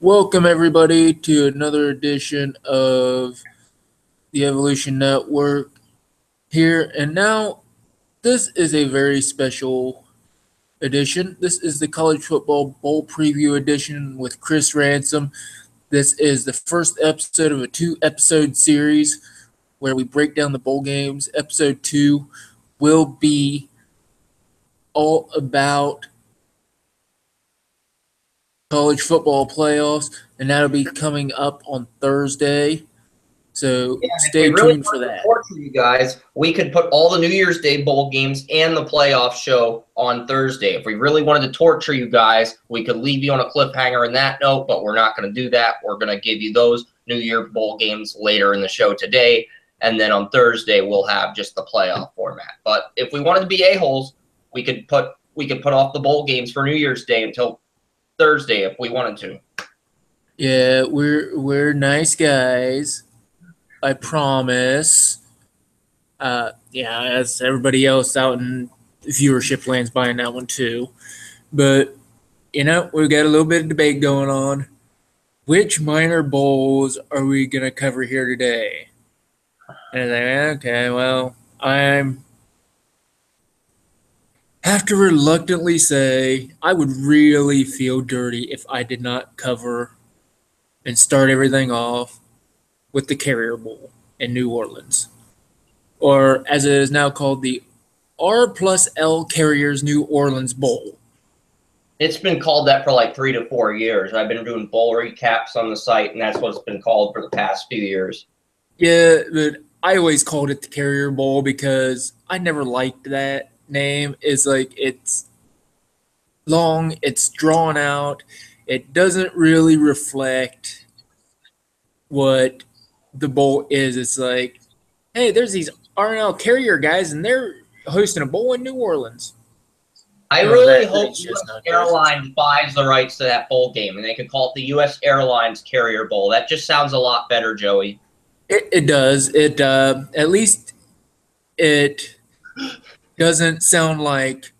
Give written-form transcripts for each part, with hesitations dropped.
Welcome, everybody, to another edition of the Evolution Network here. And now, this is a very special edition. This is the College Football Bowl Preview edition with Chris Ransom. This is the first episode of a two-episode series where we break down the bowl games. Episode 2 will be all about college football playoffs, and that'll be coming up on Thursday. So Yeah, and if we stay really tuned for wanted to that. torture you guys, we could put all the New Year's Day bowl games and the playoff show on Thursday. If we really wanted to torture you guys, we could leave you on a cliffhanger in that note, but we're not going to do that. We're going to give you those New Year bowl games later in the show today, and then on Thursday we'll have just the playoff format. But if we wanted to be a-holes, we could put off the bowl games for New Year's Day until Thursday if we wanted to. Yeah, we're nice guys. I promise. Yeah, as everybody else out in viewership land's buying that one too. But we've got a little bit of debate going on. Which minor bowls are we gonna cover here today? And I think, okay, well, I'm have to reluctantly say I would really feel dirty if I did not cover and start everything off with the Carrier Bowl in New Orleans, or as it is now called, the R+L Carriers New Orleans Bowl. It's been called that for like 3 to 4 years. I've been doing bowl recaps on the site, and that's what it's been called for the past few years. Yeah, but I always called it the Carrier Bowl because I never liked that name. It's like it's long, it's drawn out, it doesn't really reflect what the bowl is. It's like, hey, there's these R+L Carrier guys, and they're hosting a bowl in New Orleans. I No, really that hope is just U.S. not good. Airlines buys the rights to that bowl game, and they could call it the U.S. Airlines Carrier Bowl. That just sounds a lot better, Joey. It does. It at least it doesn't sound like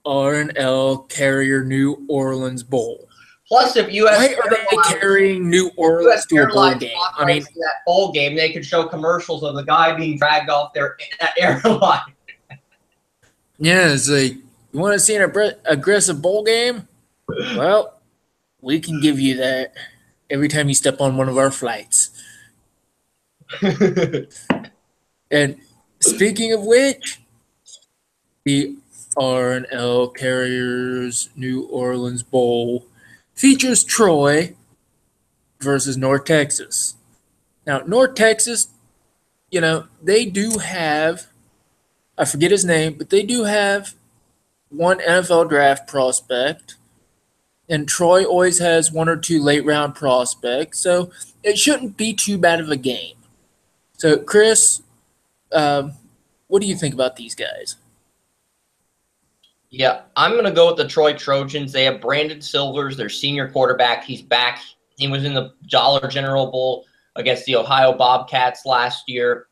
R+L Carrier New Orleans Bowl. Plus, if U.S. Why are they carrying New Orleans to a bowl game? I mean, that bowl game, they could show commercials of the guy being dragged off their airline. yeah, it's like, you want to see an aggressive bowl game? Well, we can give you that every time you step on one of our flights. And speaking of which, the R+L Carriers New Orleans Bowl features Troy versus North Texas. Now, North Texas, they do have, I forget his name, but they do have one NFL draft prospect, and Troy always has one or two late round prospects, so it shouldn't be too bad of a game. So, Chris, what do you think about these guys? Yeah, I'm going to go with the Troy Trojans. They have Brandon Silvers, their senior quarterback. He's back. He was in the Dollar General Bowl against the Ohio Bobcats last year.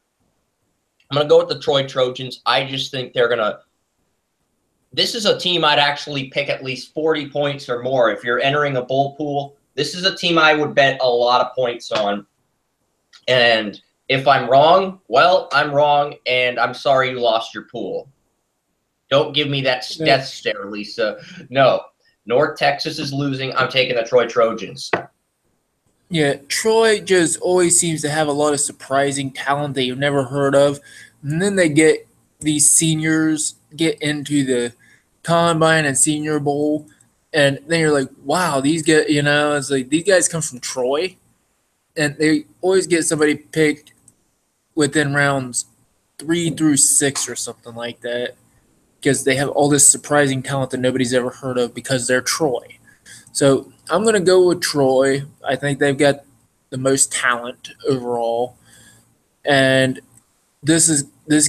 I'm going to go with the Troy Trojans. I just think they're going to – this is a team I'd actually pick at least 40 points or more. If you're entering a bowl pool, this is a team I would bet a lot of points on. And if I'm wrong, well, I'm wrong, and I'm sorry you lost your pool. Don't give me that death stare, Lisa. No. North Texas is losing. I'm taking the Troy Trojans. Yeah, Troy just always seems to have a lot of surprising talent that you've never heard of. And then they get these seniors get into the Combine and Senior Bowl. And then you're like, wow, these guys, it's like these guys come from Troy. And they always get somebody picked within rounds 3 through 6 or something like that, because they have all this surprising talent that nobody's ever heard of because they're Troy. So I'm going to go with Troy. I think they've got the most talent overall. And this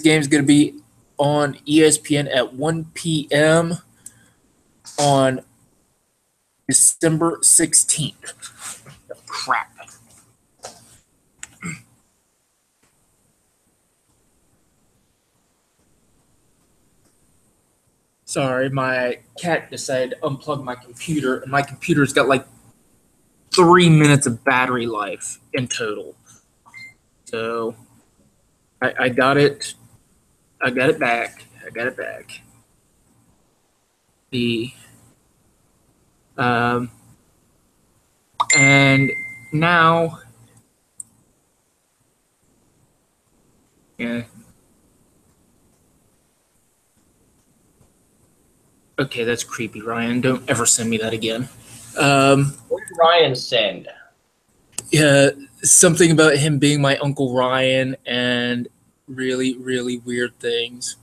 game is going to be on ESPN at 1 p.m. on December 16th. Crap. Sorry, my cat decided to unplug my computer, and my computer's got like 3 minutes of battery life in total. So I got it. I got it back. I got it back. The um, and now, yeah. Okay, that's creepy, Ryan. Don't ever send me that again. What did Ryan send? Yeah, something about him being my Uncle Ryan and really, really weird things.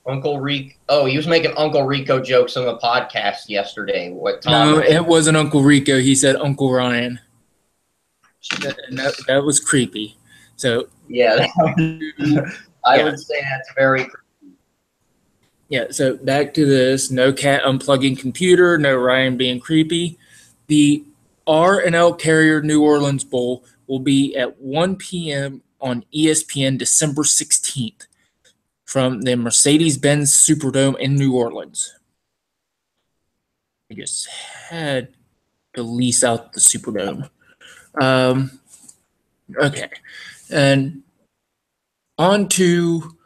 Uncle Rico. Oh, he was making Uncle Rico jokes on the podcast yesterday. What Tom? No, it wasn't Uncle Rico. He said Uncle Ryan, and that was creepy. So Yeah, I yeah, would say that's very. yeah. So back to this. No cat unplugging computer. No Ryan being creepy. The R&L Carrier New Orleans Bowl will be at 1 p.m. on ESPN December 16th from the Mercedes-Benz Superdome in New Orleans. I just had to lease out the Superdome. Okay. And on to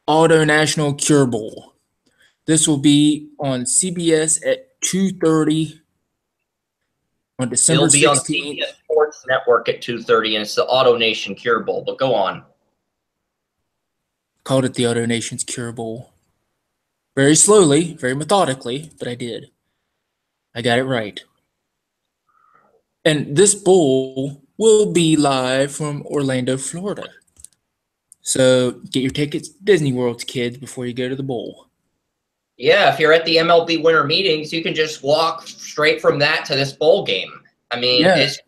Auto National Cure Bowl. This will be on CBS at 2:30 on December It'll be on 16th. CBS Sports Network at 2:30, and it's the Auto Nation Cure Bowl. But go on. Called it the Auto Nation's Cure Bowl. Very slowly, very methodically, but I did. I got it right. And this bowl will be live from Orlando, Florida. So get your tickets to Disney World, kids, before you go to the bowl. Yeah, if you're at the MLB winter meetings, you can just walk straight from that to this bowl game. I mean, Yeah. it's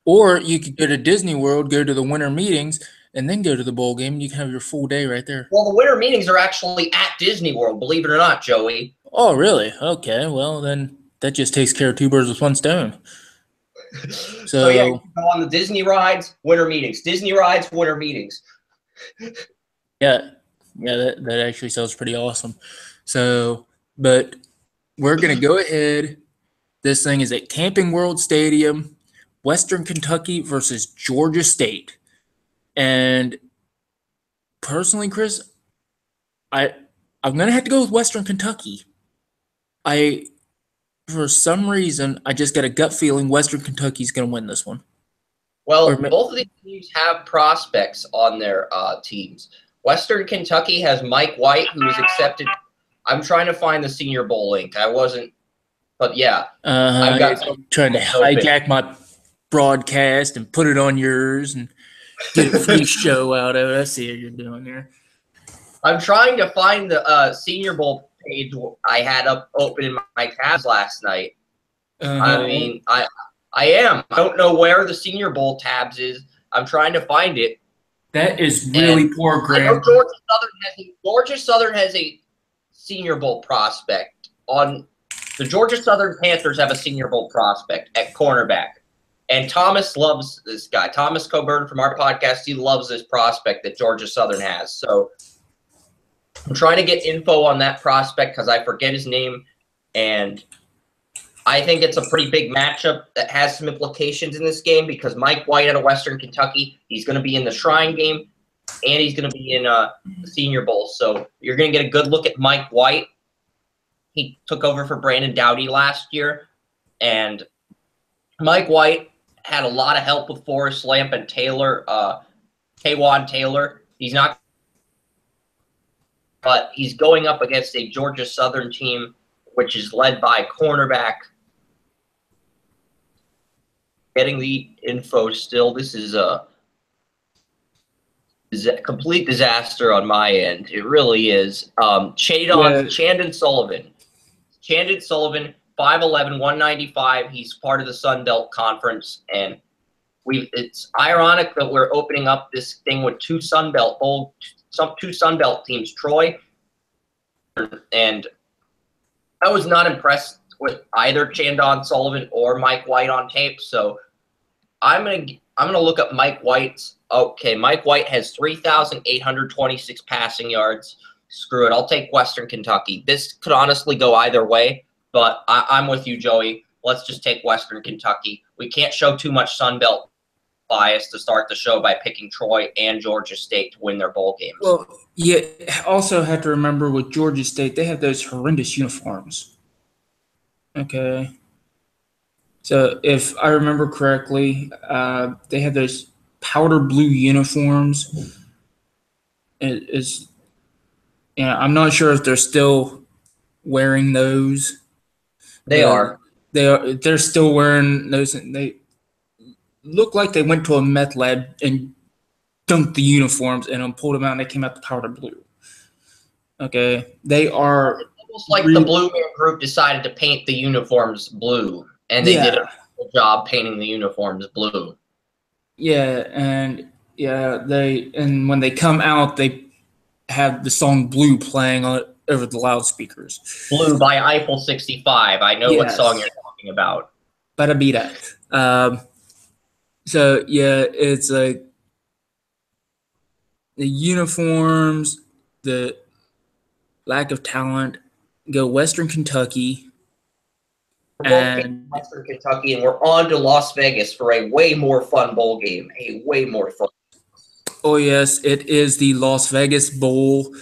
Or you could go to Disney World, go to the winter meetings, and then go to the bowl game. You can have your full day right there. well, the winter meetings are actually at Disney World, believe it or not, Joey. Oh, really? Okay. Well, then that just takes care of two birds with one stone. So yeah, you can go on the Disney rides, winter meetings. Disney rides, winter meetings. Yeah, that actually sounds pretty awesome. So, but we're gonna go ahead. This thing is at Camping World Stadium, Western Kentucky versus Georgia State. And personally, Chris, I'm gonna have to go with Western Kentucky. For some reason, I just got a gut feeling Western Kentucky's gonna win this one. Well, both of these teams have prospects on their teams. Western Kentucky has Mike White, who was accepted. I'm trying to find the Senior Bowl link. I wasn't, but yeah. I've got trying to hijack my broadcast and put it on yours and get a free show out of it. I see what you're doing there. I'm trying to find the Senior Bowl page I had up open in my tabs last night. I mean, I am. I don't know where the Senior Bowl tabs is. I'm trying to find it. That is really poor, Graham. I know Georgia Southern has a Senior Bowl prospect. The Georgia Southern Panthers have a Senior Bowl prospect at cornerback. And Thomas loves this guy. Thomas Coburn from our podcast, he loves this prospect that Georgia Southern has. So I'm trying to get info on that prospect because I forget his name. And I think it's a pretty big matchup that has some implications in this game because Mike White out of Western Kentucky, he's going to be in the Shrine game, and he's going to be in the Senior Bowl. So you're going to get a good look at Mike White. He took over for Brandon Doughty last year, and Mike White had a lot of help with Forrest Lamp and Taylor, Kwan Taylor. He's not, but he's going up against a Georgia Southern team, which is led by cornerback. Getting the info still. This is a complete disaster on my end. It really is. Chandon Sullivan. Chandon Sullivan, 5'11", 195. He's part of the Sun Belt Conference, and it's ironic that we're opening up this thing with two Sun Belt teams, Troy, and I was not impressed with either Chandon Sullivan or Mike White on tape. So I'm gonna look up Mike White's. Okay, Mike White has 3,826 passing yards. Screw it, I'll take Western Kentucky. This could honestly go either way, but I'm with you, Joey. let's just take Western Kentucky. We can't show too much Sun Belt bias to start the show by picking Troy and Georgia State to win their bowl games. Well, yeah, also have to remember with Georgia State, they have those horrendous uniforms. Okay. So if I remember correctly, they have those powder blue uniforms. I'm not sure if they're still wearing those. They are. They're still wearing those. And they look like they went to a meth lab and dunked the uniforms and pulled them out, and they came out the powder blue. Okay, they are almost like the Blue Man Group decided to paint the uniforms blue, and they did a good job painting the uniforms blue. Yeah, and when they come out, they have the song "Blue" playing over the loudspeakers. Blue by Eiffel 65. I know what song you're talking about. Bada be that. So yeah, it's like the uniforms, the lack of talent. Go Western Kentucky. And Western Kentucky, and we're on to Las Vegas for a way more fun bowl game. Oh yes, it is the Las Vegas Bowl,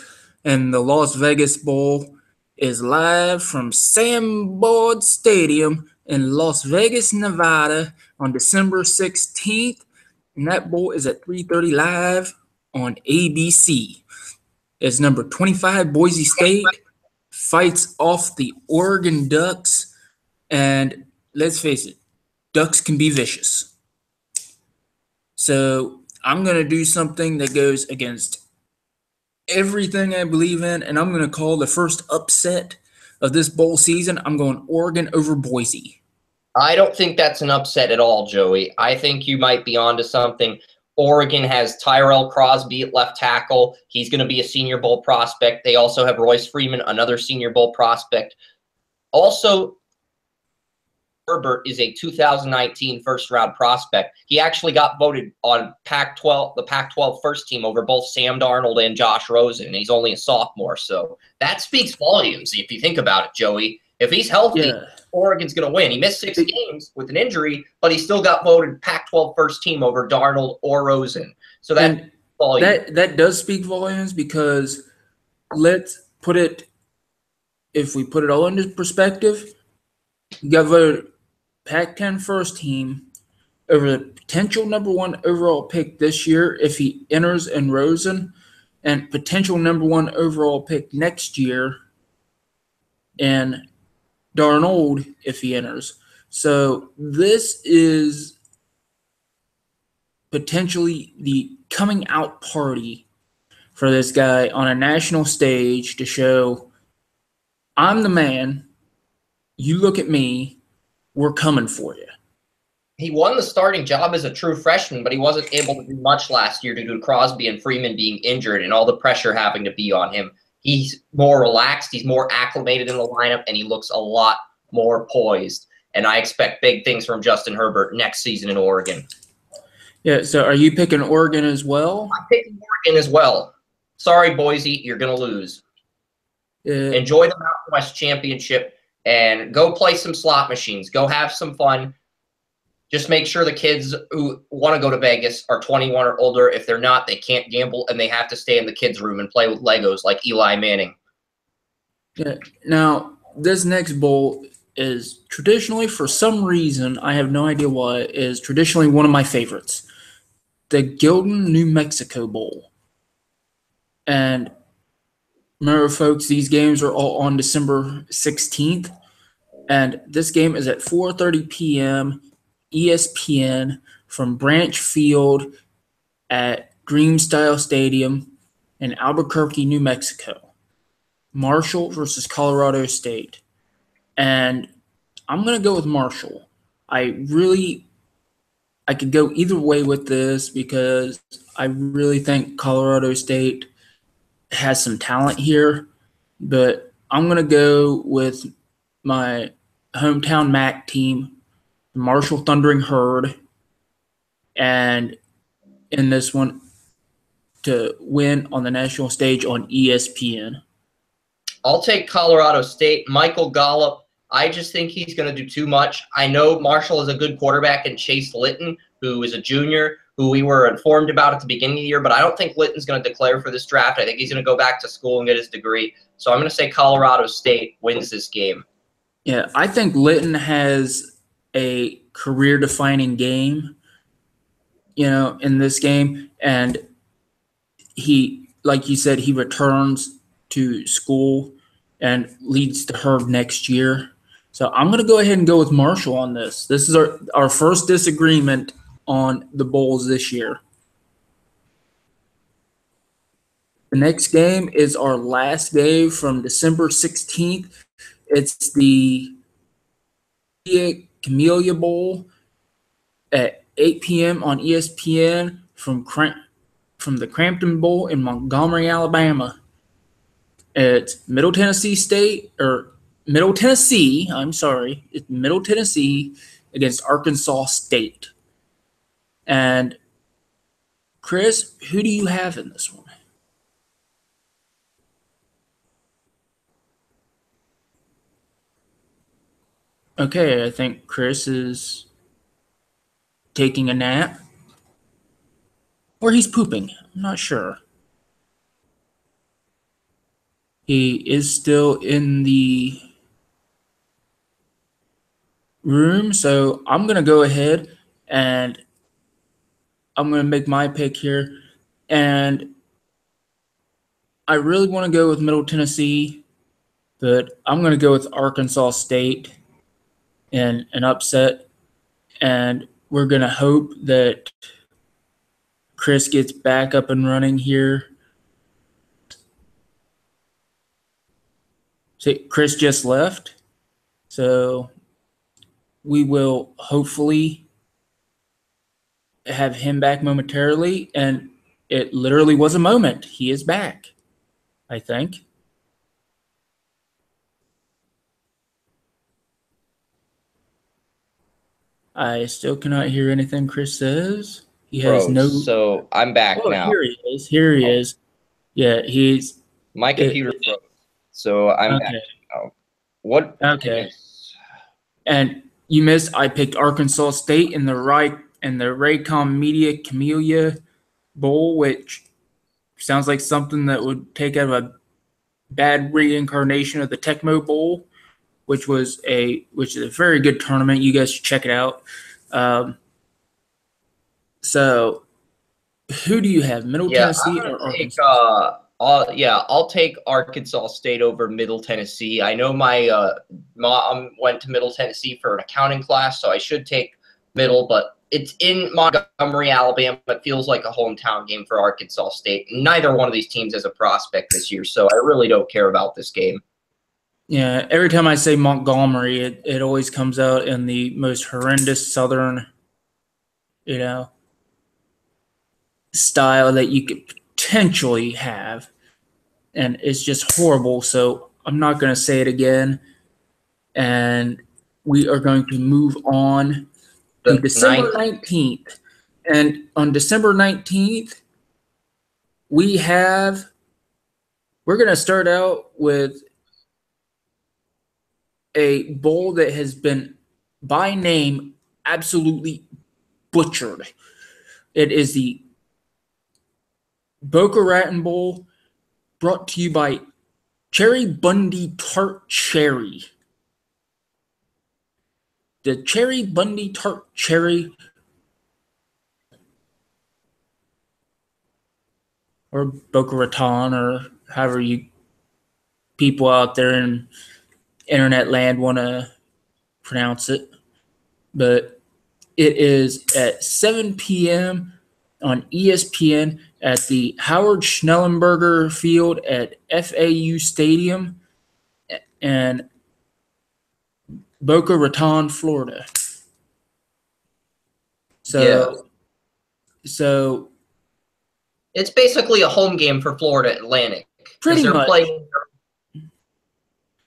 and the Las Vegas Bowl is live from Sandboard Stadium in Las Vegas, Nevada on December 16th, and that bowl is at 3:30 live on ABC. It's number 25 Boise State fights off the Oregon Ducks, and let's face it, Ducks can be vicious. So I'm going to do something that goes against everything I believe in, and I'm going to call the first upset of this bowl season. I'm going Oregon over Boise. I don't think that's an upset at all, Joey. I think you might be onto something. Oregon has Tyrell Crosby at left tackle. He's going to be a Senior Bowl prospect. They also have Royce Freeman, another Senior Bowl prospect. Also, Herbert is a 2019 first-round prospect. He actually got voted on the Pac-12 first team over both Sam Darnold and Josh Rosen, and he's only a sophomore. So that speaks volumes if you think about it, Joey. If he's healthy, Oregon's going to win. He missed 6 games with an injury, but he still got voted Pac-12 first team over Darnold or Rosen. So that does speak volumes, because let's put it, if we put it all into perspective, you got voted Pac-10 first team over the potential number 1 overall pick this year if he enters in Rosen, and potential number 1 overall pick next year in Darnold if he enters. So this is potentially the coming out party for this guy on a national stage to show, I'm the man, you look at me, we're coming for you. He won the starting job as a true freshman, but he wasn't able to do much last year due to Crosby and Freeman being injured and all the pressure having to be on him. He's more relaxed, he's more acclimated in the lineup, and he looks a lot more poised. And I expect big things from Justin Herbert next season in Oregon. Yeah, so are you picking Oregon as well? I'm picking Oregon as well. Sorry, Boise, you're going to lose. Enjoy the Mountain West Championship and go play some slot machines. Go have some fun. Just make sure the kids who want to go to Vegas are 21 or older. If they're not, they can't gamble, and they have to stay in the kids' room and play with Legos like Eli Manning. Yeah. Now, this next bowl is traditionally, for some reason, I have no idea why, is traditionally one of my favorites. The Gildan, New Mexico Bowl. And remember, folks, these games are all on December 16th. And this game is at 4:30 p.m. ESPN from Branch Field at Dreamstyle Stadium in Albuquerque, New Mexico. Marshall versus Colorado State. And I'm going to go with Marshall. I could go either way with this, because I really think Colorado State has some talent here. But I'm going to go with my hometown MAC team, Marshall Thundering Herd, and in this one to win on the national stage on ESPN. I'll take Colorado State. Michael Gallup I just think he's going to do too much. I know Marshall is a good quarterback, and Chase Litton, who is a junior, who we were informed about at the beginning of the year, but I don't think Litton's going to declare for this draft. I think he's going to go back to school and get his degree. So I'm going to say Colorado State wins this game. Yeah, I think Litton has a career-defining game, in this game, and he, like you said, he returns to school and leads the herd next year. So I'm going to go ahead and go with Marshall on this. This is our first disagreement on the Bulls this year. The next game is our last game from December 16th. It's the Camellia Bowl at 8 p.m. on ESPN from the Crampton Bowl in Montgomery, Alabama. It's Middle Tennessee, It's Middle Tennessee against Arkansas State. And Chris, who do you have in this one? Okay, I think Chris is taking a nap. Or he's pooping. I'm not sure. He is still in the room, so I'm going to go ahead and I'm going to make my pick here. And I really want to go with Middle Tennessee, but I'm going to go with Arkansas State in an upset. And we're going to hope that Chris gets back up and running here. So Chris just left. So we will hopefully have him back momentarily. And it literally was a moment. He is back, I think. I still cannot hear anything Chris says. He has no. So I'm back now. Here he is. Here he is. Yeah, he's. My computer froze. So I'm back now. What? Okay. And you missed. I picked Arkansas State in the Raycom Media Camellia Bowl, which sounds like something that would take out of a bad reincarnation of the Tecmo Bowl, which is a very good tournament. You guys should check it out. So, who do you have, Middle Tennessee or Arkansas? I'll take Arkansas State over Middle Tennessee. I know my mom went to Middle Tennessee for an accounting class, so I should take Middle, but it's in Montgomery, Alabama. It feels like a hometown game for Arkansas State. Neither one of these teams has a prospect this year, so I really don't care about this game. Yeah, every time I say Montgomery, it always comes out in the most horrendous Southern, style that you could potentially have. And it's just horrible, so I'm not going to say it again. And we are going to move on to December 19th. And on December 19th, we're going to start out with a bowl that has been, by name, absolutely butchered. It is the Boca Raton Bowl, brought to you by Cherry Bundy Tart Cherry. The Cherry Bundy Tart Cherry, or Boca Raton, or however you people out there in internet land want to pronounce it. But it is at 7 p.m. on ESPN at the Howard Schnellenberger Field at FAU Stadium in Boca Raton, Florida. So it's basically a home game for Florida Atlantic. Pretty much.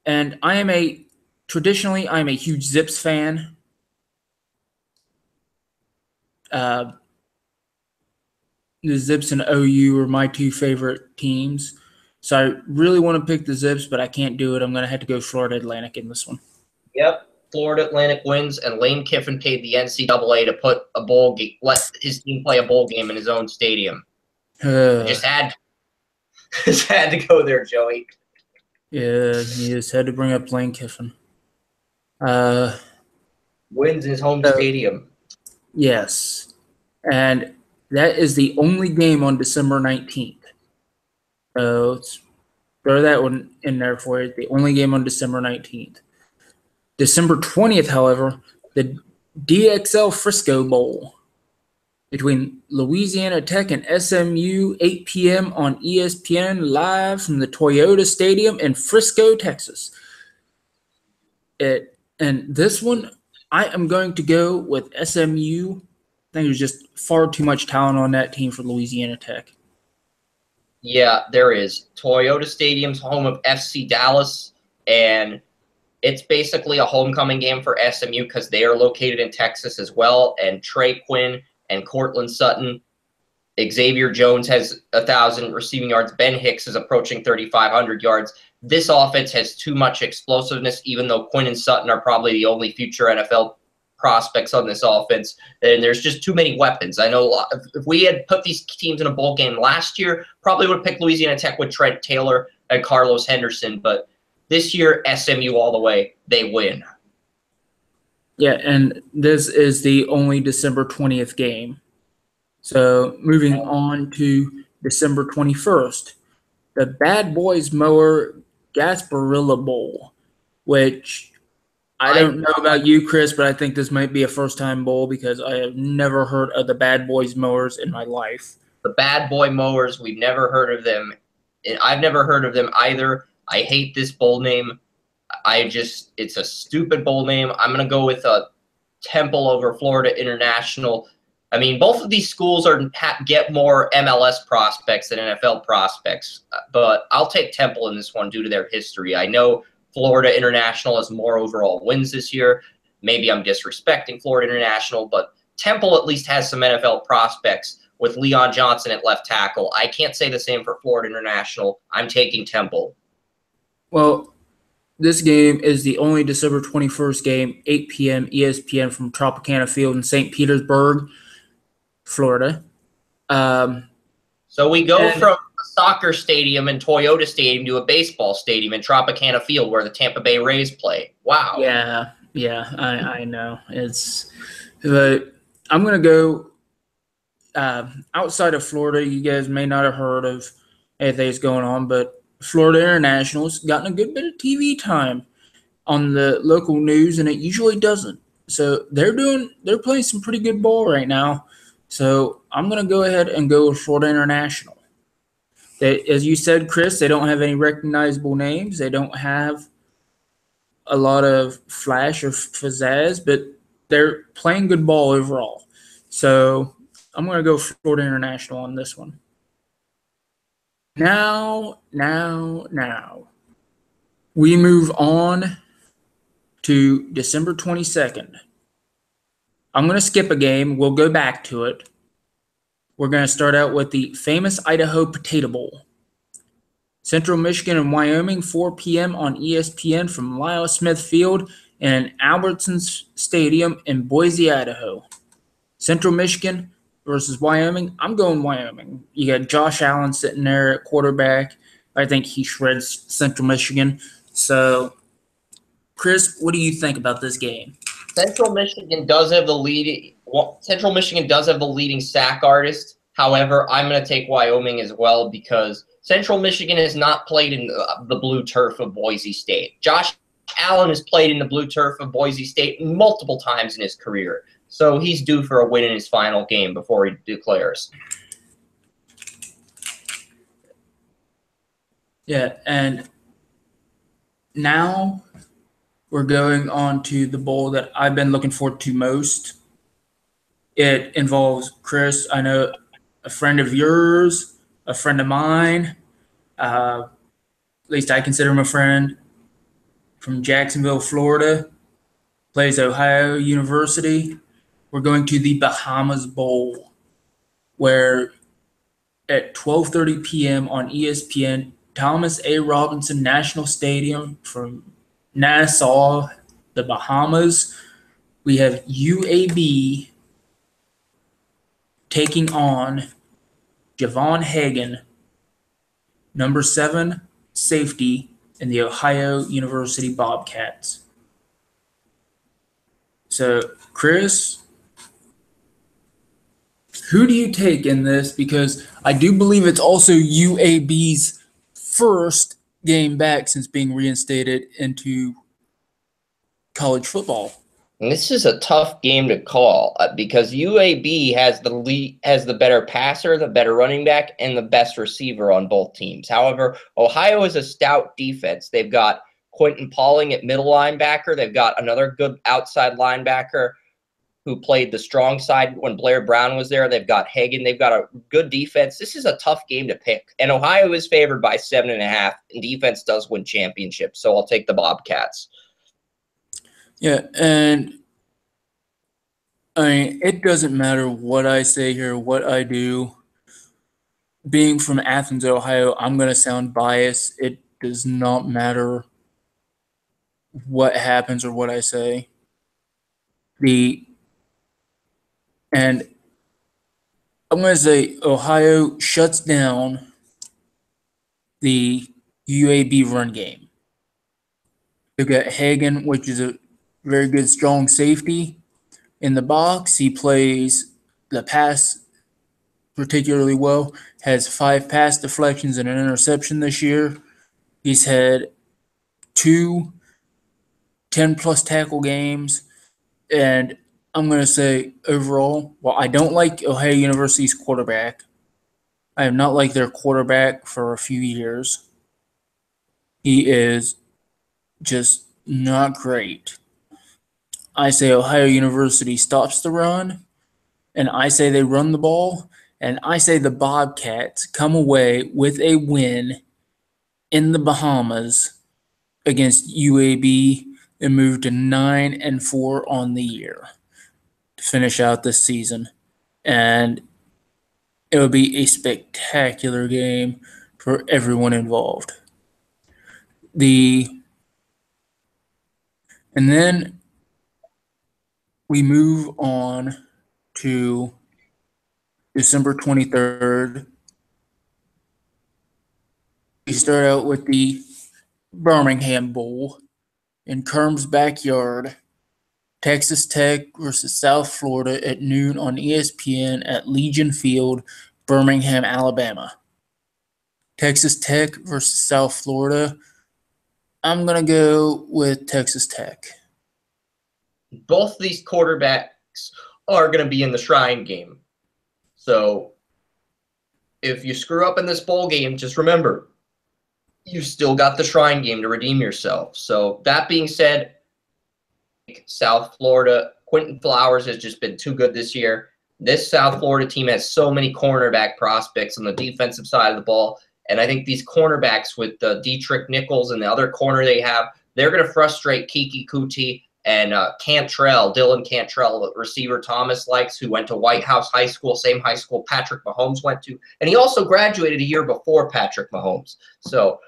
And I'm a huge Zips fan. The Zips and OU are my two favorite teams. So I really want to pick the Zips, but I can't do it. I'm going to have to go Florida Atlantic in this one. Yep. Florida Atlantic wins, and Lane Kiffin paid the NCAA to put a bowl game, let his team play a bowl game in his own stadium. Uh, Just had, just had to go there, Joey. yeah, you just had to bring up Lane Kiffin. Uh, Wins his home so, stadium. yes. And that is the only game on December 19th. So throw that one in there for you. The only game on December 19th. December 20th, however, the DXL Frisco Bowl between Louisiana Tech and SMU, 8 p.m. on ESPN, live from the Toyota Stadium in Frisco, Texas. And this one, I am going to go with SMU. I think there's just far too much talent on that team for Louisiana Tech. Yeah, there is. Toyota Stadium's home of FC Dallas, and it's basically a homecoming game for SMU because they are located in Texas as well. And Trey Quinn and Cortland Sutton, Xavier Jones has 1,000 receiving yards. Ben Hicks is approaching 3,500 yards. This offense has too much explosiveness, even though Quinn and Sutton are probably the only future NFL prospects on this offense. And there's just too many weapons. I know if we had put these teams in a bowl game last year, probably would have picked Louisiana Tech with Trent Taylor and Carlos Henderson. But this year, SMU all the way. They win. Yeah, and this is the only December 20th game. So moving on to December 21st, the Bad Boys Mower Gasparilla Bowl, which I don't know about you, Chris, but I think this might be a first-time bowl because I have never heard of the Bad Boys Mowers in my life. The Bad Boy Mowers, we've never heard of them. I've never heard of them either. I hate this bowl name. It's a stupid bowl name. I'm going to go with a Temple over Florida International. I mean, both of these schools get more MLS prospects than NFL prospects, but I'll take Temple in this one due to their history. I know Florida International has more overall wins this year. Maybe I'm disrespecting Florida International, but Temple at least has some NFL prospects with Leon Johnson at left tackle. I can't say the same for Florida International. I'm taking Temple. Well, this game is the only December 21st game, 8 p.m. ESPN from Tropicana Field in St. Petersburg, Florida. So we go from a soccer stadium and Toyota Stadium to a baseball stadium in Tropicana Field where the Tampa Bay Rays play. Wow. Yeah, I know. But I'm going to go outside of Florida. You guys may not have heard of anything that's going on, but Florida International's gotten a good bit of TV time on the local news, and it usually doesn't. So they're playing some pretty good ball right now. So I'm going to go ahead and go with Florida International. As you said, Chris, they don't have any recognizable names. They don't have a lot of flash or pizzazz, but they're playing good ball overall. So I'm going to go Florida International on this one. Now, we move on to December 22nd. I'm going to skip a game. We'll go back to it. We're going to start out with the famous Idaho Potato Bowl. Central Michigan and Wyoming, 4 p.m. on ESPN from Lyle Smith Field and Albertsons Stadium in Boise, Idaho. Central Michigan versus Wyoming. I'm going Wyoming. You got Josh Allen sitting there at quarterback. I think he shreds Central Michigan. So, Chris, what do you think about this game? Central Michigan does have the leading sack artist. However, I'm going to take Wyoming as well because Central Michigan has not played in the blue turf of Boise State. Josh Allen has played in the blue turf of Boise State multiple times in his career. So he's due for a win in his final game before he declares. Yeah, and now we're going on to the bowl that I've been looking forward to most. It involves Chris, I know, a friend of yours, a friend of mine. At least I consider him a friend, from Jacksonville, Florida. Plays Ohio University. We're going to the Bahamas Bowl, where at 12:30 p.m. on ESPN, Thomas A. Robinson National Stadium from Nassau, the Bahamas, we have UAB taking on Javon Hagan, number 7 safety in the Ohio University Bobcats. So, Chris, who do you take in this? Because I do believe it's also UAB's first game back since being reinstated into college football. And this is a tough game to call because UAB has the better passer, the better running back, and the best receiver on both teams. However, Ohio is a stout defense. They've got Quentin Pauling at middle linebacker. They've got another good outside linebacker who played the strong side when Blair Brown was there. They've got Hagan. They've got a good defense. This is a tough game to pick. And Ohio is favored by 7.5, and defense does win championships. So I'll take the Bobcats. Yeah, and I mean, it doesn't matter what I say here, what I do. Being from Athens, Ohio, I'm going to sound biased. It does not matter what happens or what I say. And I'm going to say Ohio shuts down the UAB run game. They've got Hagan, which is a very good, strong safety in the box. He plays the pass particularly well, has 5 pass deflections and an interception this year. He's had 2 10-plus tackle games. And I'm going to say overall, while I don't like Ohio University's quarterback, I have not liked their quarterback for a few years. He is just not great. I say Ohio University stops the run, and I say they run the ball, and I say the Bobcats come away with a win in the Bahamas against UAB and move to 9-4 on the year to finish out this season. And it will be a spectacular game for everyone involved. And then we move on to December 23rd. We start out with the Birmingham Bowl in Kerm's backyard. Texas Tech versus South Florida at noon on ESPN at Legion Field, Birmingham, Alabama. Texas Tech versus South Florida. I'm going to go with Texas Tech. Both of these quarterbacks are going to be in the Shrine game. So if you screw up in this bowl game, just remember, you still got the Shrine game to redeem yourself. So that being said, South Florida, Quentin Flowers has just been too good this year. This South Florida team has so many cornerback prospects on the defensive side of the ball. And I think these cornerbacks with Dietrich Nichols and the other corner they have, they're going to frustrate Kiki Kuti and Dylan Cantrell, the receiver Thomas likes, who went to White House High School, same high school Patrick Mahomes went to. And he also graduated a year before Patrick Mahomes. So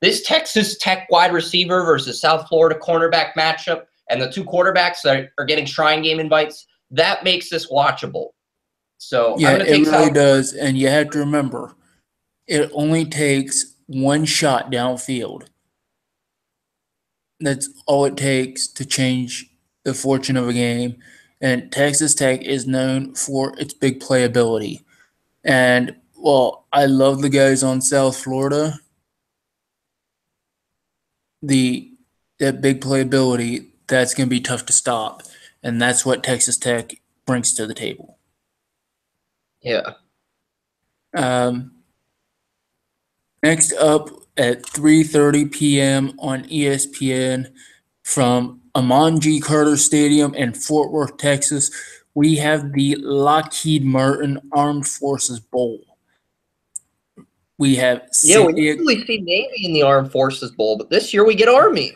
this Texas Tech wide receiver versus South Florida cornerback matchup, and the two quarterbacks that are getting Shrine Game invites, that makes this watchable. So yeah, I'm going to take it really South. does. And you have to remember, it only takes one shot downfield. That's all it takes to change the fortune of a game. And Texas Tech is known for its big playability. And, well, I love the guys on South Florida. That big playability, that's going to be tough to stop. And that's what Texas Tech brings to the table. Yeah. Next up at 3:30 p.m. on ESPN from Amon G. Carter Stadium in Fort Worth, Texas, we have the Lockheed Martin Armed Forces Bowl. We have We usually see Navy in the Armed Forces Bowl, but this year we get Army.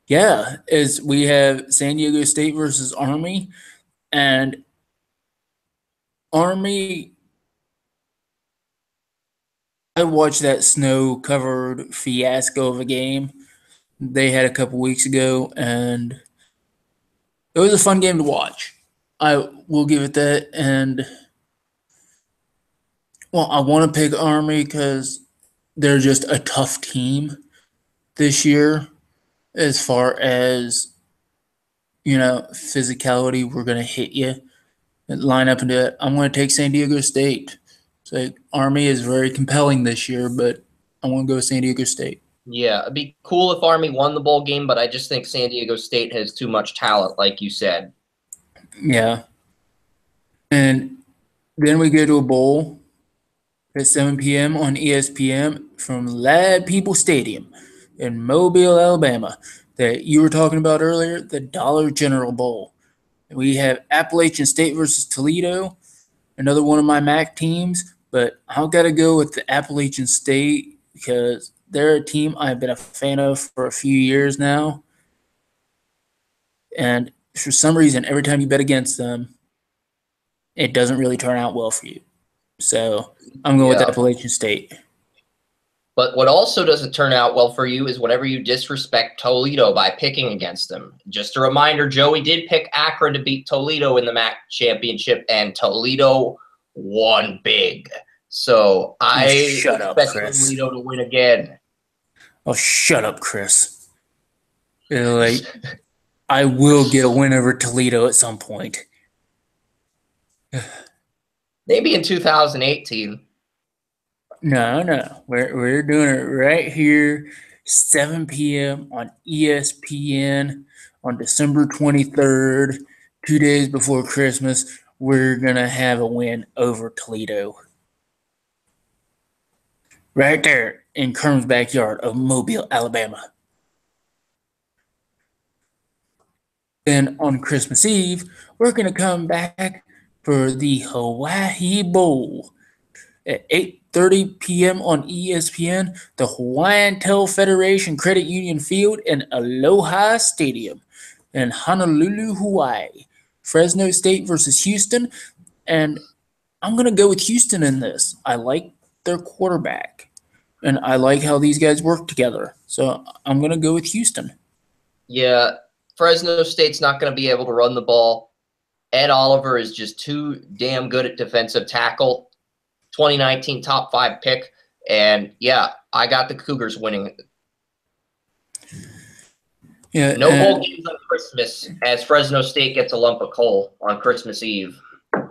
Yeah, as we have San Diego State versus Army, and Army. I watched that snow-covered fiasco of a game, They had a couple weeks ago, and it was a fun game to watch. I will give it that. And well, I want to pick Army because they're just a tough team this year as far as physicality. We're gonna hit you and line up into it. I'm gonna take San Diego State. So Army is very compelling this year, but I want to go San Diego State. Yeah, it'd be cool if Army won the bowl game, but I just think San Diego State has too much talent, like you said. Yeah. And then we go to a bowl at 7 p.m. on ESPN from Lad People Stadium in Mobile, Alabama, that you were talking about earlier, the Dollar General Bowl. We have Appalachian State versus Toledo, another one of my MAC teams, but I've got to go with the Appalachian State because they're a team I've been a fan of for a few years now. And for some reason, every time you bet against them, it doesn't really turn out well for you. So I'm going with Yeah. Appalachian State. But what also doesn't turn out well for you is whenever you disrespect Toledo by picking against them. Just a reminder, Joey did pick Akron to beat Toledo in the MAC championship, and Toledo won big. So I Shut up, expect Chris. Toledo to win again. Oh, shut up, Chris. Like, I will get a win over Toledo at some point. Maybe in 2018. No. We're doing it right here, 7 p.m. on ESPN on December 23rd, 2 days before Christmas. We're going to have a win over Toledo. Right there in Kerm's backyard of Mobile, Alabama. Then on Christmas Eve, we're going to come back for the Hawaii Bowl at 8:30 p.m. on ESPN, the Hawaiian Tel Federation Credit Union Field in Aloha Stadium in Honolulu, Hawaii. Fresno State versus Houston, and I'm going to go with Houston in this. I like their quarterback, and I like how these guys work together. So I'm going to go with Houston. Yeah, Fresno State's not going to be able to run the ball. Ed Oliver is just too damn good at defensive tackle. 2019 top 5 pick. And yeah, I got the Cougars winning. Yeah, no bowl games on Christmas as Fresno State gets a lump of coal on Christmas Eve.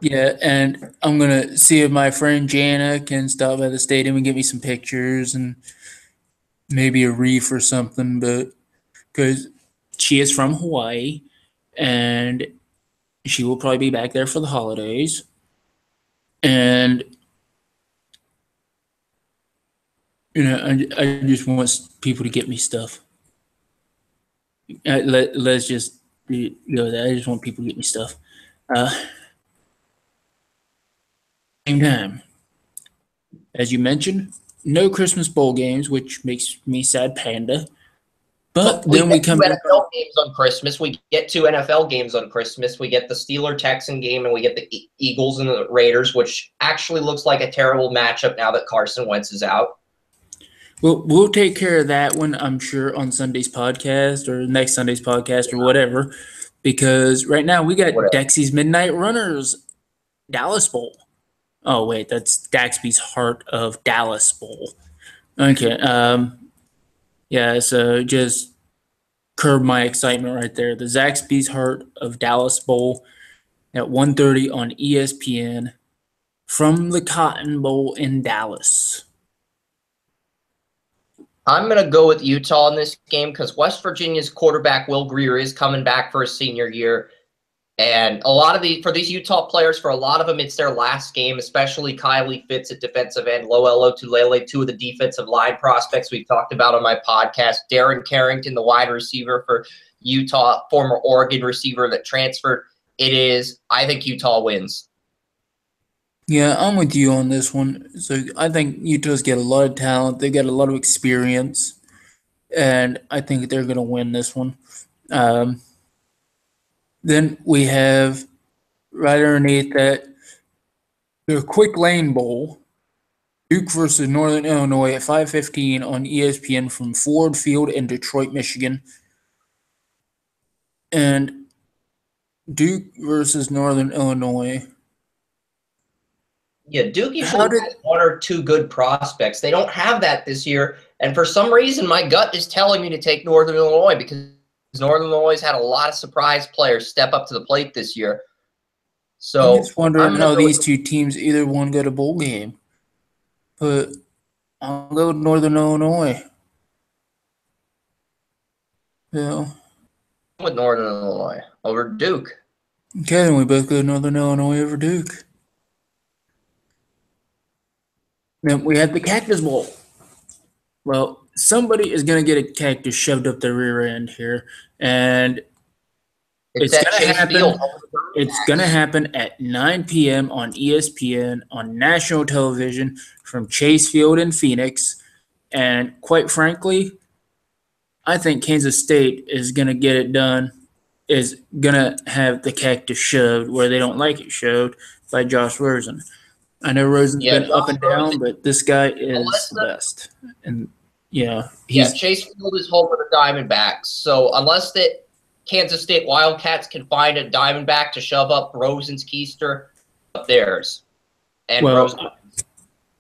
Yeah, and I'm going to see if my friend Jana can stop by the stadium and get me some pictures and maybe a reef or something, but because she is from Hawaii and she will probably be back there for the holidays. And I just want people to get me stuff. Let's just go there. I just want people to get me stuff. Same time, as you mentioned, no Christmas bowl games, which makes me sad, Panda. But then we come back. NFL games on Christmas. We get 2 NFL games on Christmas. We get the Steeler-Texan game, and we get the Eagles and the Raiders, which actually looks like a terrible matchup now that Carson Wentz is out. We'll take care of that one, I'm sure, on Sunday's podcast or next Sunday's podcast or whatever, because right now we got Dexy's Midnight Runners Dallas Bowl. Oh, wait, that's Daxby's Heart of Dallas Bowl. Okay. Yeah, so just curb my excitement right there. The Zaxby's Heart of Dallas Bowl at 1:30 on ESPN from the Cotton Bowl in Dallas. I'm going to go with Utah in this game because West Virginia's quarterback, Will Grier, is coming back for his senior year. And for these Utah players, for a lot of them, it's their last game, especially Kylie Fitz at defensive end, Loelo Tulele, 2 of the defensive line prospects we've talked about on my podcast, Darren Carrington, the wide receiver for Utah, former Oregon receiver that transferred. I think Utah wins. Yeah, I'm with you on this one. So I think Utah's got a lot of talent. They got a lot of experience, and I think they're going to win this one. Then we have right underneath that the Quick Lane Bowl Duke versus Northern Illinois at 5:15 on ESPN from Ford Field in Detroit, Michigan. And Duke versus Northern Illinois. Yeah, Duke How usually did has one or two good prospects. They don't have that this year. And for some reason, my gut is telling me to take Northern Illinois because Northern Illinois had a lot of surprise players step up to the plate this year. I'm So just wondering I'm going to how go with these two teams either one get a bowl game. But I'll go with Northern Illinois. Yeah. Northern Illinois over Duke. Okay, then we both go Northern Illinois over Duke. Then we have the Cactus Bowl. Well, somebody is going to get a cactus shoved up their rear end here, and It's it's at going to Chase happen. Field. It's going to happen at 9 p.m. on ESPN on national television from Chase Field in Phoenix. And quite frankly, I think Kansas State is going to get it done, is going to have the cactus shoved where they don't like it shoved by Josh Rosen. I know Rosen's Yeah, been up Josh and down, Rosen. but this guy is the Unless best. And, yeah, Yeah, he's Chase Field is home of the Diamondbacks. So unless the Kansas State Wildcats can find a Diamondback to shove up Rosen's keister, up theirs. And well, Rosen.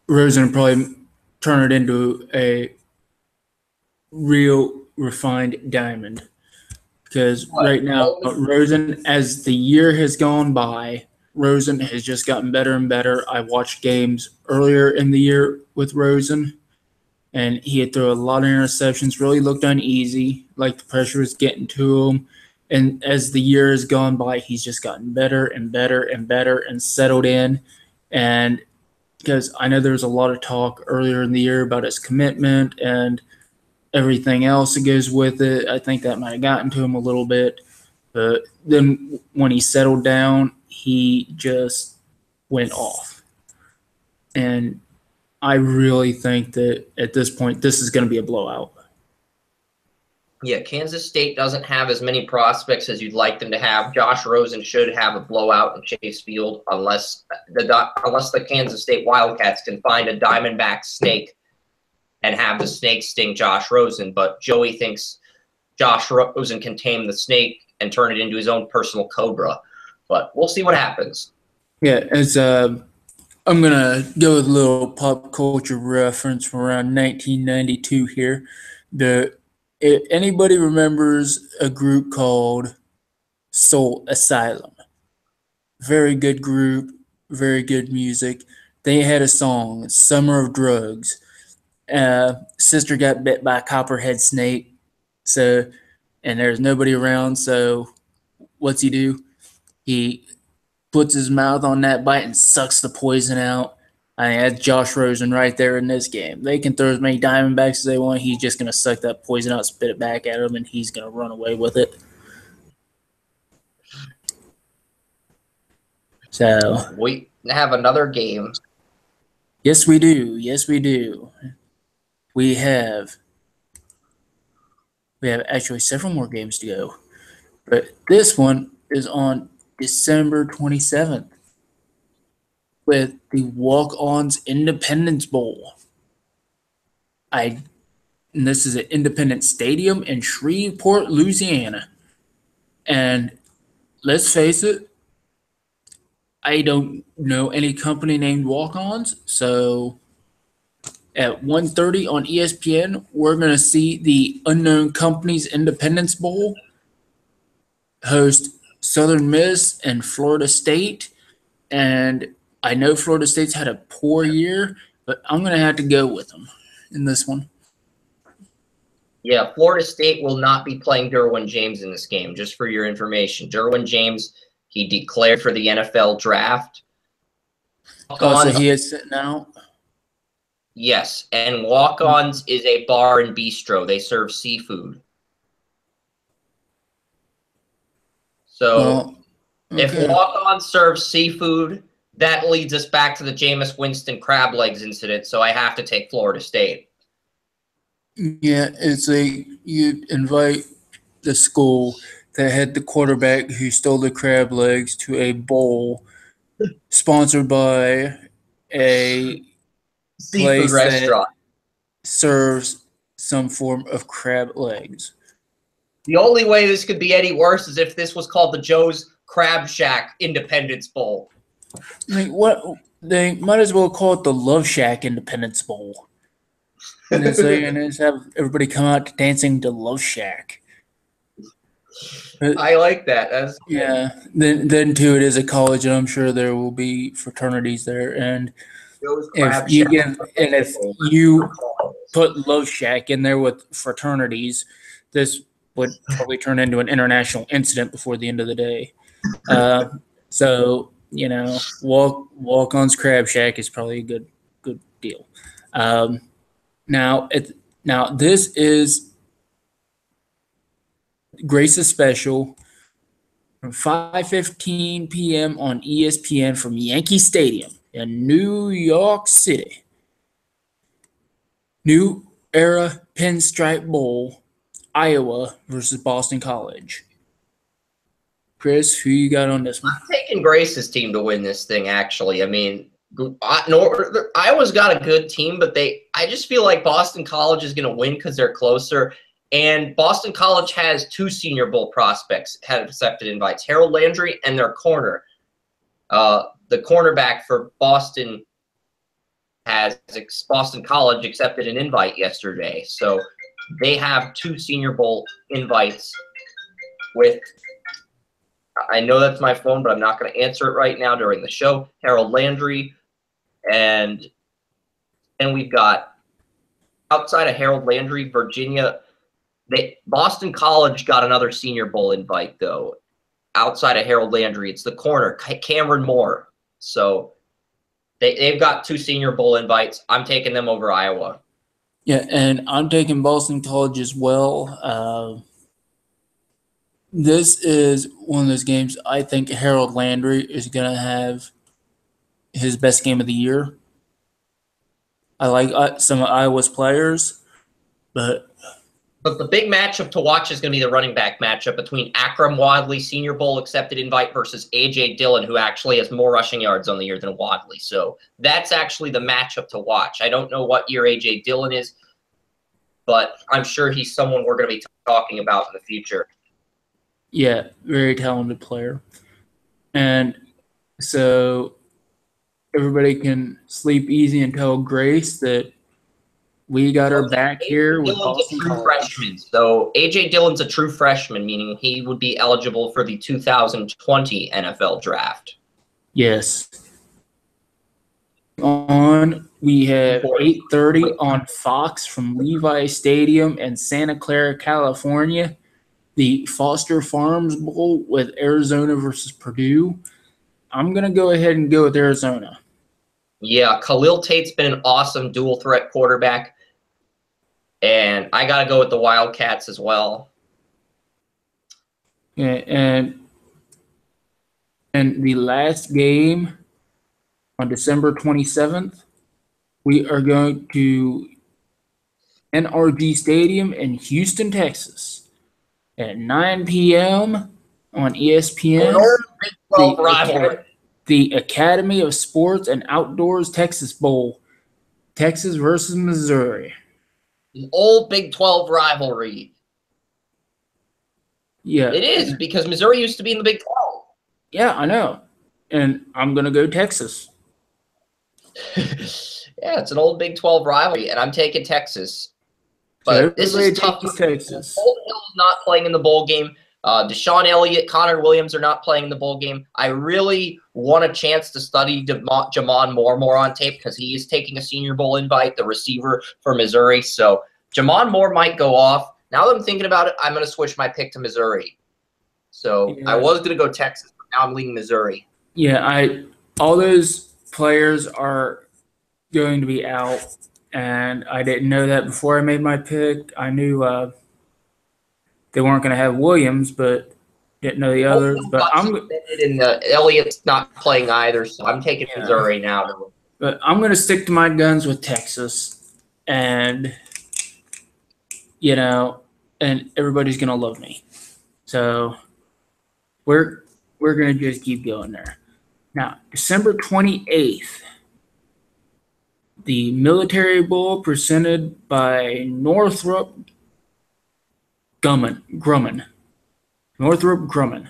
Rosen will probably turn it into a real refined diamond because right now Rosen, as the year has gone by, Rosen has just gotten better and better. I watched games earlier in the year with Rosen, and he had thrown a lot of interceptions. Really looked uneasy, like the pressure was getting to him. And as the year has gone by, he's just gotten better and better and better and settled in. And because I know there was a lot of talk earlier in the year about his commitment and everything else that goes with it. I think that might have gotten to him a little bit. But then when he settled down, he just went off. And I really think that at this point, this is going to be a blowout. Yeah, Kansas State doesn't have as many prospects as you'd like them to have. Josh Rosen should have a blowout in Chase Field unless the Kansas State Wildcats can find a Diamondback snake and have the snake sting Josh Rosen. But Joey thinks Josh Rosen can tame the snake and turn it into his own personal cobra. But we'll see what happens. Yeah, as I'm going to go with a little pop culture reference from around 1992 here. If anybody remembers a group called Soul Asylum, very good group, very good music. They had a song, Summer of Drugs. Sister got bit by a copperhead snake, so and there's nobody around, so what's he do? He puts his mouth on that bite and sucks the poison out. I mean, that's Josh Rosen right there in this game. They can throw as many Diamondbacks as they want. He's just going to suck that poison out, spit it back at him, and he's going to run away with it. So, We have another game. yes, we do. Yes, we do. We have actually several more games to go, but this one is on December 27th with the Walk-Ons Independence Bowl. And this is at Independence Stadium in Shreveport, Louisiana. And let's face it, I don't know any company named Walk-Ons, so at 1:30 on ESPN, we're going to see the Unknown Company's Independence Bowl host Southern Miss and Florida State. And I know Florida State's had a poor year, but I'm going to have to go with them in this one. Yeah, Florida State will not be playing Derwin James in this game, just for your information. Derwin James, he declared for the NFL draft. Oh, so he is sitting out? Yes, and Walk-Ons is a bar and bistro. They serve seafood. So okay. If Walk-On serves seafood, that leads us back to the Jameis Winston crab legs incident, so I have to take Florida State. Yeah, it's you invite the school that had the quarterback who stole the crab legs to a bowl sponsored by a seafood place that restaurant. serves some form of crab legs. The only way this could be any worse is if this was called the Joe's Crab Shack Independence Bowl. What they might as well call it the Love Shack Independence Bowl. And it's have everybody come out to dancing to Love Shack. But, I like that. That's yeah. Then too, it is a college, and I'm sure there will be fraternities there. And Joe's if Crab you Shack. give, and if you put Love Shack in there with fraternities, this would probably turn into an international incident before the end of the day. So walk-on's Crab Shack is probably a good deal. Um, now this is Grace's special from 5:15 p.m. on ESPN from Yankee Stadium in New York City. New Era Pinstripe Bowl, Iowa versus Boston College. Chris, who you got on this one? I'm taking Grace's team to win this thing, actually. I mean, Iowa's got a good team, but I just feel like Boston College is going to win because they're closer. And Boston College has two Senior Bowl prospects have accepted invites, Harold Landry and their corner. The cornerback for Boston College accepted an invite yesterday. So they have two Senior Bowl invites with – I know that's my phone, but I'm not going to answer it right now during the show. Harold Landry, and we've got outside of Harold Landry, Virginia. Boston College got another Senior Bowl invite though. Outside of Harold Landry, it's the corner Cameron Moore. So they've got two Senior Bowl invites. I'm taking them over Iowa. Yeah, and I'm taking Boston College as well. This is one of those games I think Harold Landry is going to have his best game of the year. I like some of Iowa's players, but the big matchup to watch is going to be the running back matchup between Akram Wadley, Senior Bowl accepted invite, versus A.J. Dillon, who actually has more rushing yards on the year than Wadley. So that's actually the matchup to watch. I don't know what year A.J. Dillon is, but I'm sure he's someone we're going to be talking about in the future. yeah, very talented player. And so everybody can sleep easy and tell Grace that we got her back here with Boston College. Freshman. So A.J. Dillon's a true freshman, meaning he would be eligible for the 2020 NFL draft. Yes. We have 8:30 on Fox from Levi Stadium in Santa Clara, California. The Foster Farms Bowl with Arizona versus Purdue. I'm going to go ahead and go with Arizona. Yeah, Khalil Tate's been an awesome dual threat quarterback. And I got to go with the Wildcats as well. And the last game on December 27th, we are going to NRG Stadium in Houston, Texas at 9 p.m. on ESPN. Big 12 rivalry. The Academy of Sports and Outdoors Texas Bowl, Texas versus Missouri. The old Big 12 rivalry. Yeah. It is, because Missouri used to be in the Big 12. Yeah, I know. And I'm going to go Texas. Yeah, it's an old Big 12 rivalry, and I'm taking Texas. But this is tough. Texas. Holden Hill is not playing in the bowl game. Deshaun Elliott, Connor Williams are not playing in the bowl game. I really want a chance to study Jamon Moore more on tape, because he is taking a Senior Bowl invite, the receiver for Missouri. So Jamon Moore might go off. Now that I'm thinking about it, I'm going to switch my pick to Missouri. So yeah. I was going to go Texas, but now I'm leaning Missouri. Yeah, all those players are going to be out, and I didn't know that before I made my pick. I knew they weren't going to have Williams, but didn't know the others. But Elliott's not playing either, so I'm taking Missouri now. But I'm going to stick to my guns with Texas, and and everybody's going to love me. So we're going to just keep going there. Now, December 28th, the Military Bowl presented by Grumman. Northrop Grumman.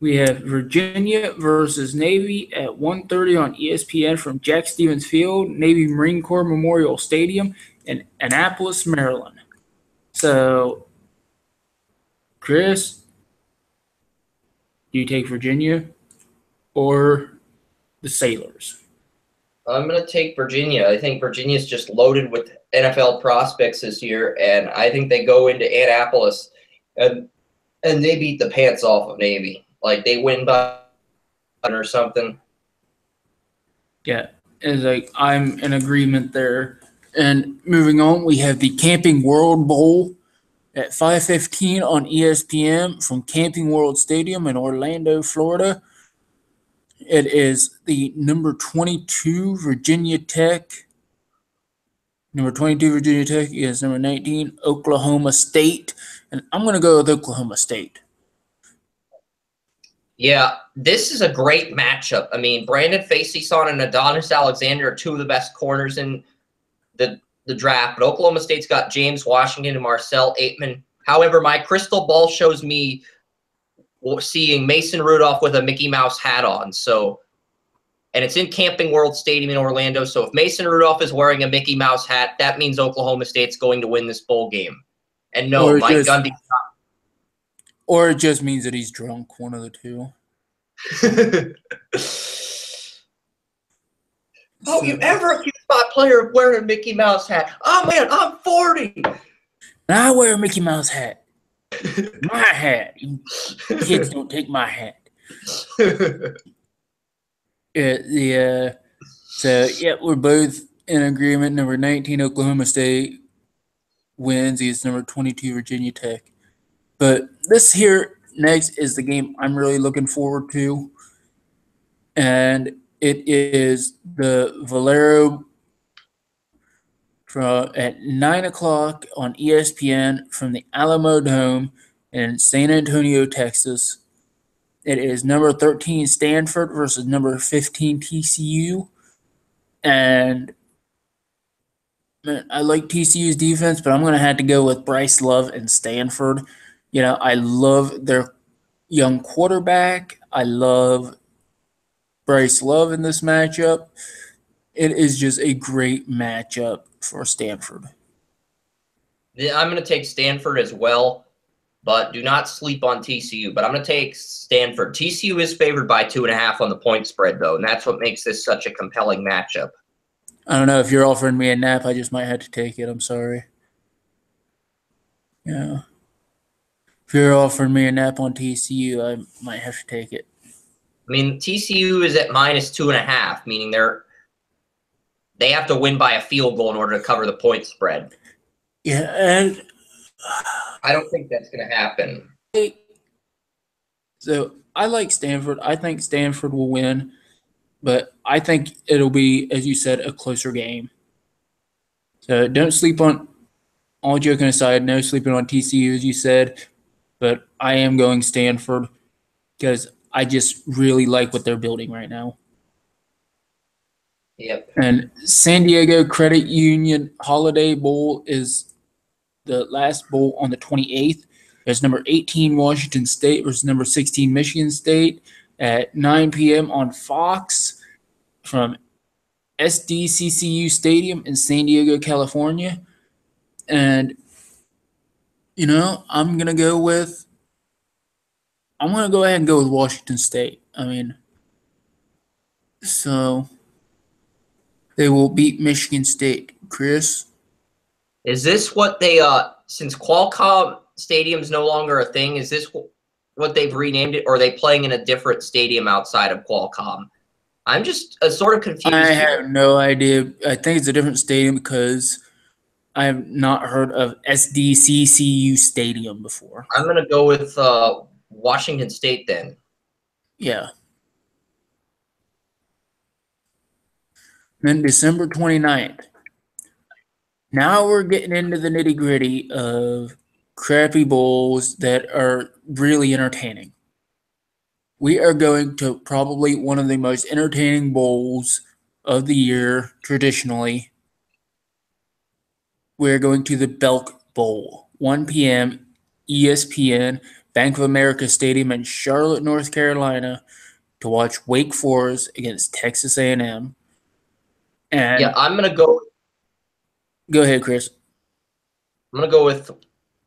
We have Virginia versus Navy at 1:30 on ESPN from Jack Stevens Field, Navy Marine Corps Memorial Stadium in Annapolis, Maryland. So, Chris, do you take Virginia or the Sailors? I'm going to take Virginia. I think Virginia's just loaded with NFL prospects this year, and I think they go into Annapolis and they beat the pants off of Navy. Like they win by or something. Yeah, it's like I'm in agreement there. And moving on, we have the Camping World Bowl at 5:15 on ESPN from Camping World Stadium in Orlando, Florida. It is the number 22 Virginia Tech. Number 22 Virginia Tech is number 19 Oklahoma State, and I'm going to go with Oklahoma State. Yeah, this is a great matchup. I mean, Brandon Facyson and Adonis Alexander are two of the best corners in the draft, but Oklahoma State's got James Washington and Marcel Aitman. However, my crystal ball shows me seeing Mason Rudolph with a Mickey Mouse hat on. So, and it's in Camping World Stadium in Orlando. So if Mason Rudolph is wearing a Mickey Mouse hat, that means Oklahoma State's going to win this bowl game. And no, Mike Gundy's not. Or it just means that he's drunk, one of the two. Oh, you ever accused my player of wearing a Mickey Mouse hat? Oh, man, I'm 40. I wear a Mickey Mouse hat. My hat. Kids don't take my hat. So, yeah, we're both in agreement. Number 19, Oklahoma State wins against number 22, Virginia Tech. But this here next is the game I'm really looking forward to. And it is the Valero at 9 o'clock on ESPN from the Alamo Dome in San Antonio, Texas. It is number 13 Stanford versus number 15 TCU. And man, I like TCU's defense, but I'm going to have to go with Bryce Love and Stanford. You know, I love their young quarterback. I love Bryce Love in this matchup. It is just a great matchup for Stanford. Yeah, I'm going to take Stanford as well, but do not sleep on TCU. But I'm going to take Stanford. TCU is favored by 2.5 on the point spread, though, and that's what makes this such a compelling matchup. I don't know if you're offering me a nap. I just might have to take it. I'm sorry. Yeah. If you're offering me a nap on TCU, I might have to take it. I mean, TCU is at -2.5, meaning they have to win by a field goal in order to cover the point spread. Yeah, and I don't think that's going to happen. So I like Stanford. I think Stanford will win, but I think it'll be, as you said, a closer game. So don't sleep on, all joking aside, no sleeping on TCU, as you said, but I am going Stanford because I just really like what they're building right now. Yep. And San Diego Credit Union Holiday Bowl is the last bowl on the 28th. There's number 18 Washington State versus number 16 Michigan State at 9 p.m. on Fox from SDCCU Stadium in San Diego, California. And, you know, I'm going to go ahead and go with Washington State. I mean, so they will beat Michigan State. Chris? Is this what they since Qualcomm Stadium's no longer a thing, is this what they've renamed it, or are they playing in a different stadium outside of Qualcomm? I'm just sort of confused. I have no idea. I think it's a different stadium because I have not heard of SDCCU Stadium before. I'm going to go with Washington State then. Yeah. Then December 29th. Now we're getting into the nitty-gritty of crappy bowls that are really entertaining. We are going to probably one of the most entertaining bowls of the year, traditionally, we're going to the Belk Bowl, 1 p.m. ESPN, Bank of America Stadium in Charlotte, North Carolina, to watch Wake Forest against Texas A&M. Yeah, And I'm gonna go. go ahead, Chris. I'm gonna go with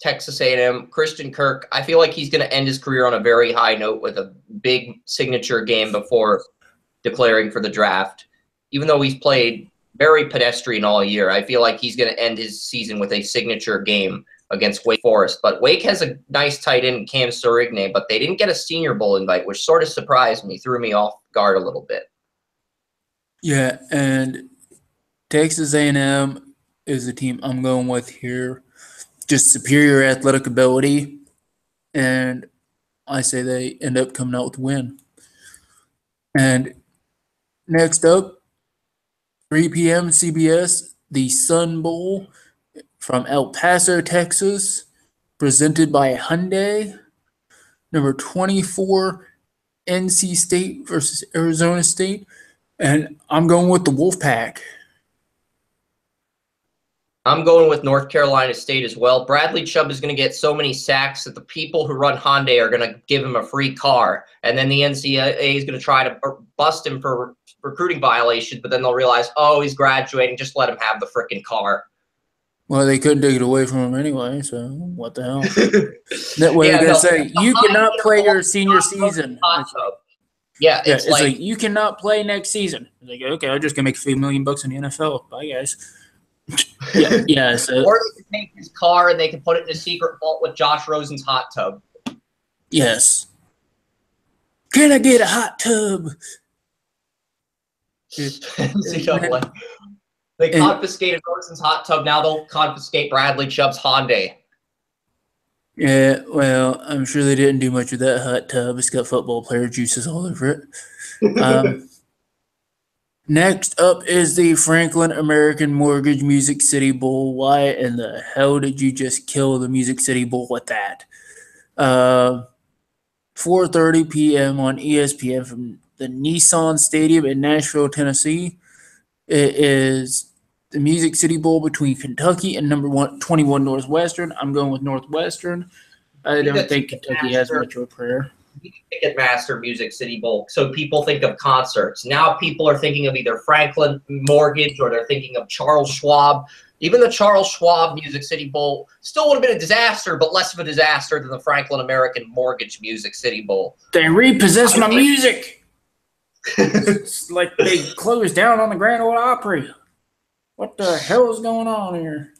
Texas A&M. Christian Kirk. I feel like he's gonna end his career on a very high note with a big signature game before declaring for the draft. Even though he's played very pedestrian all year, I feel like he's gonna end his season with a signature game against Wake Forest. But Wake has a nice tight end, Cam Surigne, but they didn't get a Senior Bowl invite, which sort of surprised me, threw me off guard a little bit. Yeah, and Texas A&M is the team I'm going with here. Just superior athletic ability, and I say they end up coming out with a win. And next up, 3 p.m. CBS, the Sun Bowl from El Paso, Texas, presented by Hyundai. Number 24, NC State versus Arizona State. And I'm going with the Wolfpack. I'm going with North Carolina State as well. Bradley Chubb is going to get so many sacks that the people who run Hyundai are going to give him a free car. And then the NCAA is going to try to bust him for recruiting violations, but then they'll realize, oh, he's graduating. Just let him have the freaking car. Well, they couldn't take it away from him anyway, so what the hell? That way Yeah, they're going to no, say, you cannot play your senior season. Yeah, Yeah, it's it's like you cannot play next season. It's like, okay, I'm just going to make a few million bucks in the NFL. Bye, guys. Yeah. So, or they can take his car and they can put it in a secret vault with Josh Rosen's hot tub. yes. Can I get a hot tub? NCAA. They confiscated Rosen's hot tub. Now they'll confiscate Bradley Chubb's Hyundai. Yeah, well, I'm sure they didn't do much with that hot tub. It's got football player juices all over it. Next up is the Franklin American Mortgage Music City Bowl. Why in the hell did you just kill the Music City Bowl with that? 4:30 p.m. on ESPN from the Nissan Stadium in Nashville, Tennessee. It is the Music City Bowl between Kentucky and number 21 Northwestern. I'm going with Northwestern. I don't think Kentucky has much of a prayer. Ticketmaster Music City Bowl. So people think of concerts. Now people are thinking of either Franklin Mortgage or they're thinking of Charles Schwab. Even the Charles Schwab Music City Bowl still would have been a disaster, but less of a disaster than the Franklin American Mortgage Music City Bowl. They repossessed my music. It's like they closed down on the Grand Ole Opry. What the hell is going on here?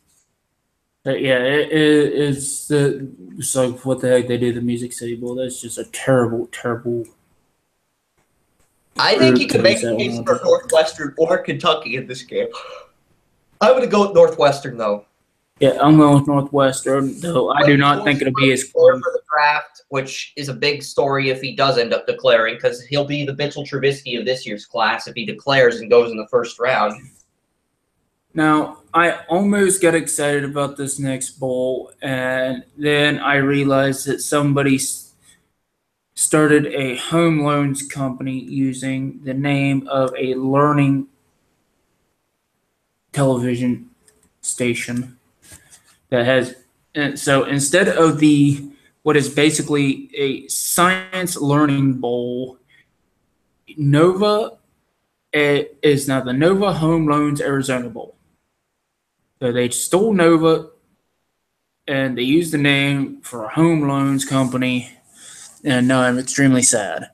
But yeah, it's like what the heck they did the Music City Bowl. That's just a terrible, terrible. I think you could make a case for Northwestern or Kentucky in this game. I would go with Northwestern though. Yeah, I'm going with Northwestern, though I do not think it'll be as close. For the draft, which is a big story if he does end up declaring, because he'll be the Mitchell Trubisky of this year's class if he declares and goes in the first round. Now, I almost got excited about this next bowl, and then I realized that somebody started a home loans company using the name of a learning television station that has. And so instead of what is basically a science learning bowl, Nova is now the Nova Home Loans Arizona Bowl. So they stole Nova and they used the name for a home loans company. And now I'm extremely sad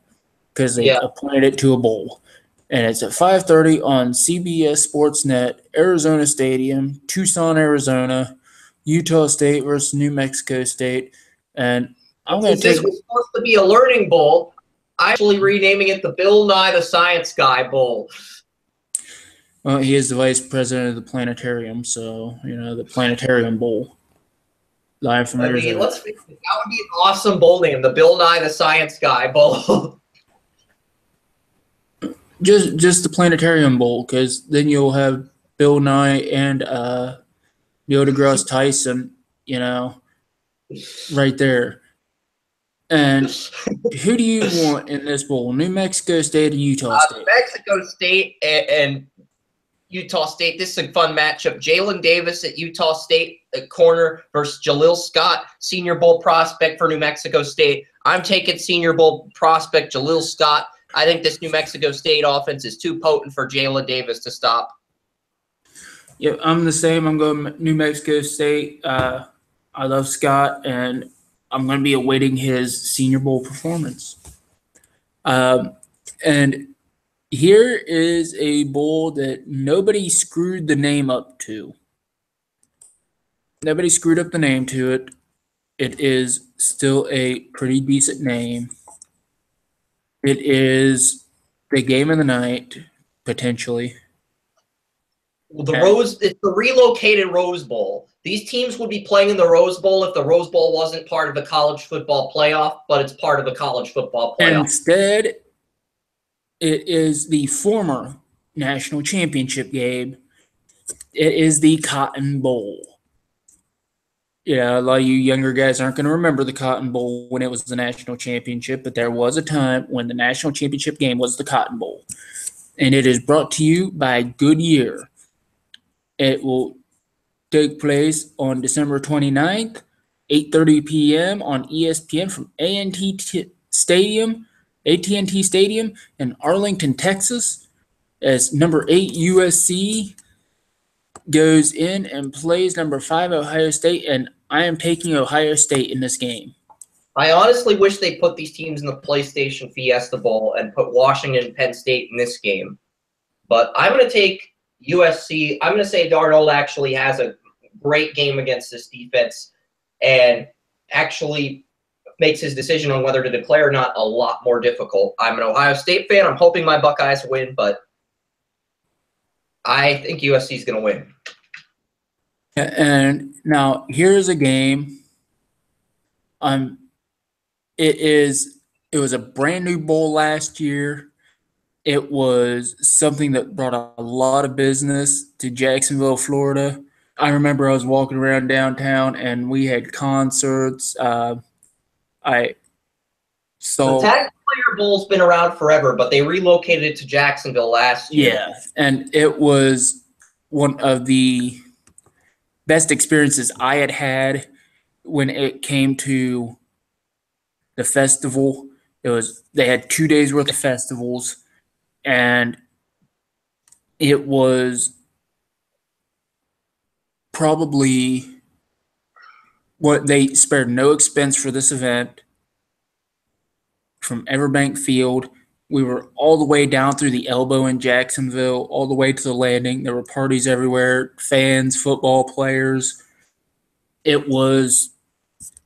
because they appointed it to a bowl. And it's at 5:30 on CBS Sportsnet, Arizona Stadium, Tucson, Arizona, Utah State versus New Mexico State. And I'm going to This was supposed to be a learning bowl. I'm actually renaming it the Bill Nye the Science Guy Bowl. Well, he is the vice president of the planetarium, so, the Planetarium Bowl. Live from Arizona. Let's face it, that would be an awesome bowl name, the Bill Nye the Science Guy Bowl. Just the Planetarium Bowl, because then you'll have Bill Nye and Neil deGrasse Tyson, right there. And who do you want in this bowl? New Mexico State or Utah State? Mexico State and Utah State. This is a fun matchup. Jalen Davis at Utah State at corner versus Jaleel Scott, Senior Bowl prospect for New Mexico State. I'm taking Senior Bowl prospect Jaleel Scott. I think this New Mexico State offense is too potent for Jalen Davis to stop. Yeah, I'm the same. I'm going New Mexico State. I love Scott, and I'm going to be awaiting his Senior Bowl performance. And here is a bowl that nobody screwed the name up to. Nobody screwed up the name to it. It is still a pretty decent name. It is the game of the night, potentially. Well, it's the relocated Rose Bowl. These teams would be playing in the Rose Bowl if the Rose Bowl wasn't part of the college football playoff, but it's part of the college football playoff. Instead, it is the former national championship game. It is the Cotton Bowl. Yeah, a lot of you younger guys aren't going to remember the Cotton Bowl when it was the national championship, but there was a time when the national championship game was the Cotton Bowl. And it is brought to you by Goodyear. It will take place on December 29th, 8:30 p.m. on ESPN from AT&T Stadium in Arlington, Texas, as number 8 USC goes in and plays number 5 Ohio State, and I am taking Ohio State in this game. I honestly wish they put these teams in the PlayStation Fiesta Bowl and put Washington and Penn State in this game. But I'm going to take USC. I'm going to say Darnold actually has a great game against this defense and actually makes his decision on whether to declare or not a lot more difficult. I'm an Ohio State fan. I'm hoping my Buckeyes win, but I think USC is going to win. And now here's a game. It was a brand new bowl last year. It was something that brought a lot of business to Jacksonville, Florida. I remember I was walking around downtown and we had concerts. I saw the Taxpayer Bowl's been around forever, but they relocated it to Jacksonville last year. Yeah, and it was one of the best experiences I had when it came to the festival. They had 2 days worth of festivals, and it was probably what they spared no expense for this event. From Everbank Field, we were all the way down through the elbow in Jacksonville, all the way to the landing. There were parties everywhere, fans, football players. It was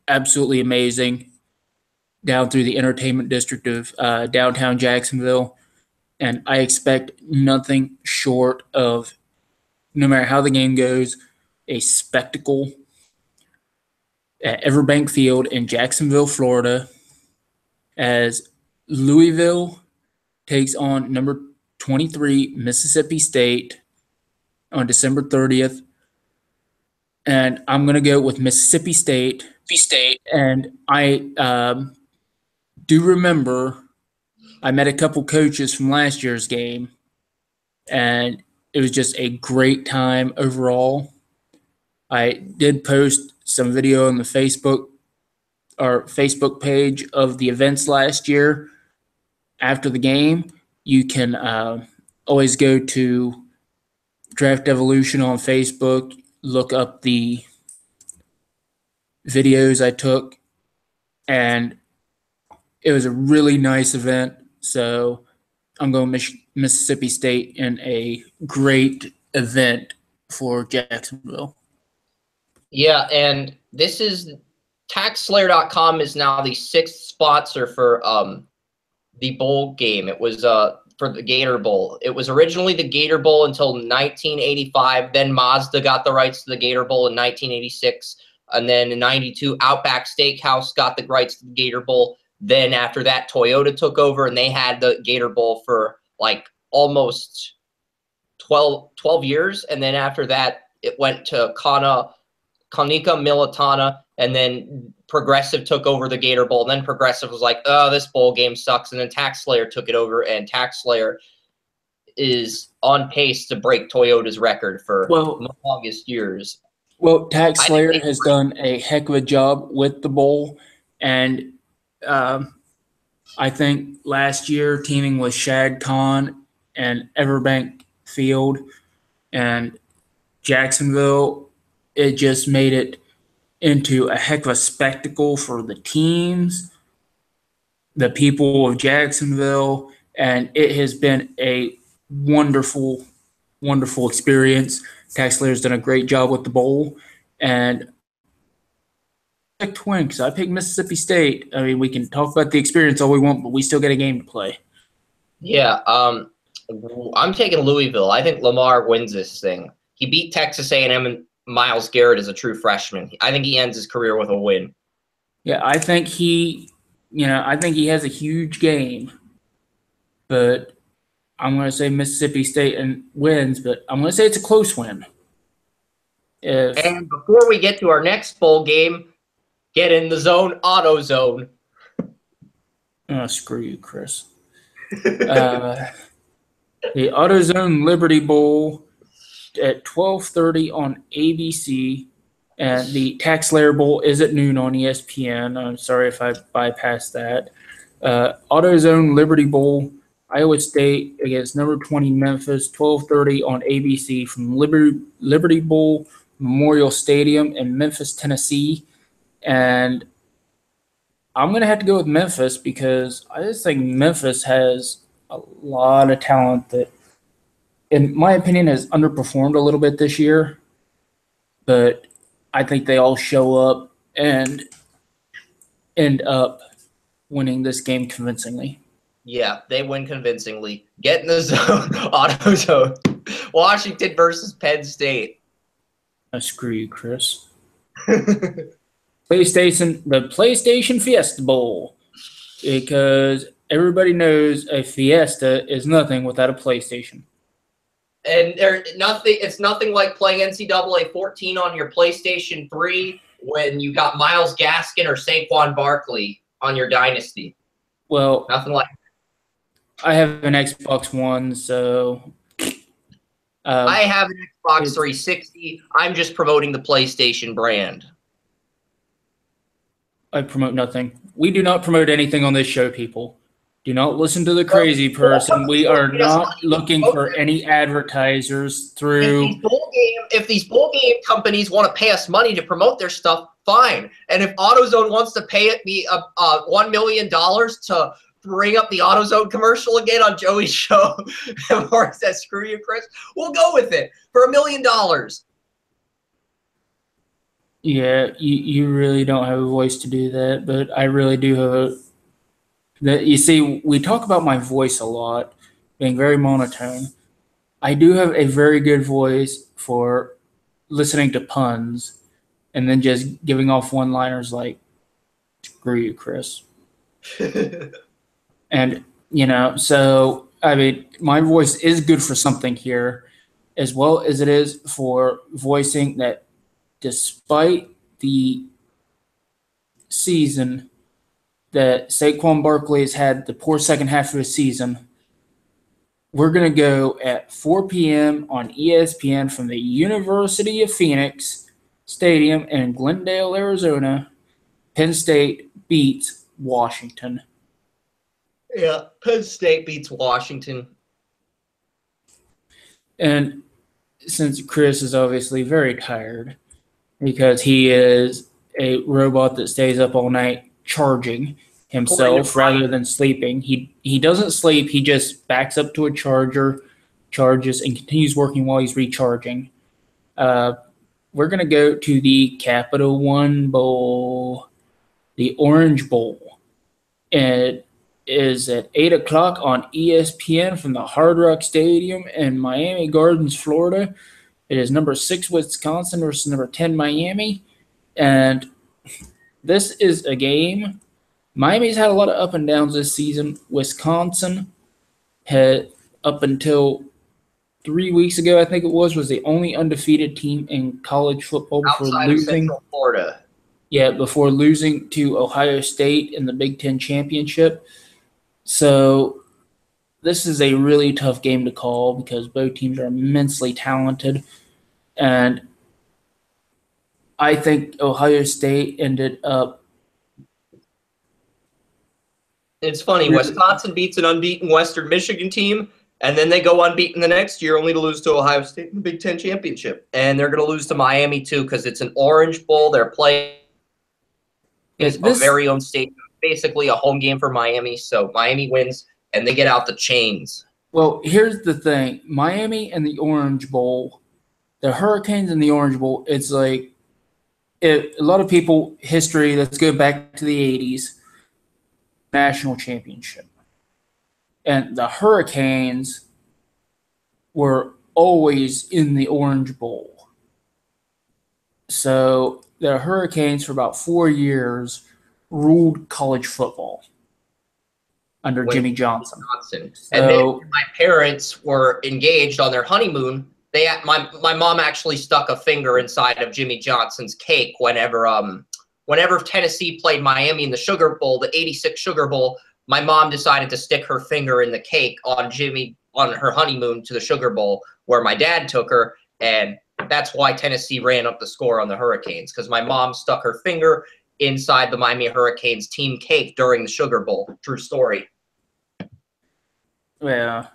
absolutely amazing down through the entertainment district of downtown Jacksonville. And I expect nothing short of, no matter how the game goes, a spectacle at Everbank Field in Jacksonville, Florida, as Louisville takes on number 23 Mississippi State on December 30th. And I'm going to go with Mississippi State. And I do remember I met a couple coaches from last year's game, and it was just a great time overall. I did post some video on the Facebook page of the events last year. After the game, you can always go to Draft Evolution on Facebook, look up the videos I took, and it was a really nice event. So I'm going Mississippi State in a great event for Jacksonville. Yeah, and this is TaxSlayer.com is now the 6th sponsor for the bowl game. It was for the Gator Bowl. It was originally the Gator Bowl until 1985. Then Mazda got the rights to the Gator Bowl in 1986. And then in 92, Outback Steakhouse got the rights to the Gator Bowl. Then after that, Toyota took over, and they had the Gator Bowl for like almost 12 years. And then after that, it went to Kanika Militana, and then Progressive took over the Gator Bowl, and then Progressive was like, oh, this bowl game sucks, and then Tax Slayer took it over, and Tax Slayer is on pace to break Toyota's record for the longest years. Well, Tax Slayer has done a heck of a job with the bowl, and I think last year teaming with Shad Khan and Everbank Field and Jacksonville, it just made it into a heck of a spectacle for the teams, the people of Jacksonville, and it has been a wonderful, wonderful experience. Tax Slayer's done a great job with the bowl, and I picked Twinks. I picked Mississippi State. I mean, we can talk about the experience all we want, but we still get a game to play. Yeah, I'm taking Louisville. I think Lamar wins this thing. He beat Texas A&M, and Myles Garrett is a true freshman. I think he ends his career with a win. Yeah, I think he has a huge game, but I'm going to say Mississippi State and wins, but I'm going to say it's a close win. And before we get to our next bowl game, get in the zone, auto zone. Oh, screw you, Chris. The AutoZone Liberty Bowl at 12:30 on ABC, and the Tax Slayer Bowl is at noon on ESPN. I'm sorry if I bypassed that. AutoZone Liberty Bowl, Iowa State against number 20 Memphis, 12:30 on ABC from Liberty Bowl Memorial Stadium in Memphis, Tennessee. And I'm going to have to go with Memphis because I just think Memphis has a lot of talent that, in my opinion, has underperformed a little bit this year. But I think they all show up and end up winning this game convincingly. Yeah, they win convincingly. Get in the zone, auto zone. Washington versus Penn State. Screw you, Chris. The PlayStation Fiesta Bowl, because everybody knows a Fiesta is nothing without a PlayStation. And it's nothing like playing NCAA 14 on your PlayStation 3 when you got Myles Gaskin or Saquon Barkley on your Dynasty. Well, nothing like that. I have an Xbox One, so I have an Xbox 360. I'm just promoting the PlayStation brand. I promote nothing. We do not promote anything on this show, people. Do not listen to the crazy person. We are not looking for any advertisers through. If these bowl game companies want to pay us money to promote their stuff, fine. And if AutoZone wants to pay me $1 million to bring up the AutoZone commercial again on Joey's show, or is that screw you, Chris? We'll go with it for $1 million. Yeah, you really don't have a voice to do that, but I really do have you see, we talk about my voice a lot, being very monotone. I do have a very good voice for listening to puns and then just giving off one-liners like, screw you, Chris. And, so, I mean, my voice is good for something here, as well as it is for voicing that despite the season that Saquon Barkley has had, the poor second half of his season, we're going to go at 4 p.m. on ESPN from the University of Phoenix Stadium in Glendale, Arizona. Penn State beats Washington. Yeah, Penn State beats Washington. And since Chris is obviously very tired because he is a robot that stays up all night charging himself rather than sleeping. He doesn't sleep. He just backs up to a charger, charges, and continues working while he's recharging. We're going to go to the Capital One Bowl, the Orange Bowl. It is at 8 o'clock on ESPN from the Hard Rock Stadium in Miami Gardens, Florida. It is number 6 Wisconsin versus number 10 Miami. And this is a game. Miami's had a lot of up and downs this season. Wisconsin had, up until 3 weeks ago, I think it was the only undefeated team in college football before outside losing. Of Central Florida. Yeah, before losing to Ohio State in the Big Ten championship. So this is a really tough game to call because both teams are immensely talented. And I think Ohio State ended up. It's funny. Wisconsin beats an unbeaten Western Michigan team, and then they go unbeaten the next year, only to lose to Ohio State in the Big Ten championship. And they're going to lose to Miami too because it's an Orange Bowl. They're playing Yeah, a very own stadium, basically a home game for Miami. So Miami wins, and they get out the chains. Well, here's the thing: Miami and the Orange Bowl, the Hurricanes and the Orange Bowl. It's like a lot of people history. Let's go back to the '80s national championship, and the Hurricanes were always in the Orange Bowl. So the Hurricanes for about 4 years ruled college football under Jimmy Johnson. And then my parents were engaged on their honeymoon. My mom actually stuck a finger inside of Jimmy Johnson's cake whenever Tennessee played Miami in the Sugar Bowl, the '86 Sugar Bowl. My mom decided to stick her finger in the cake on her honeymoon to the Sugar Bowl where my dad took her, and that's why Tennessee ran up the score on the Hurricanes, because my mom stuck her finger inside the Miami Hurricanes team cake during the Sugar Bowl. True story. Well,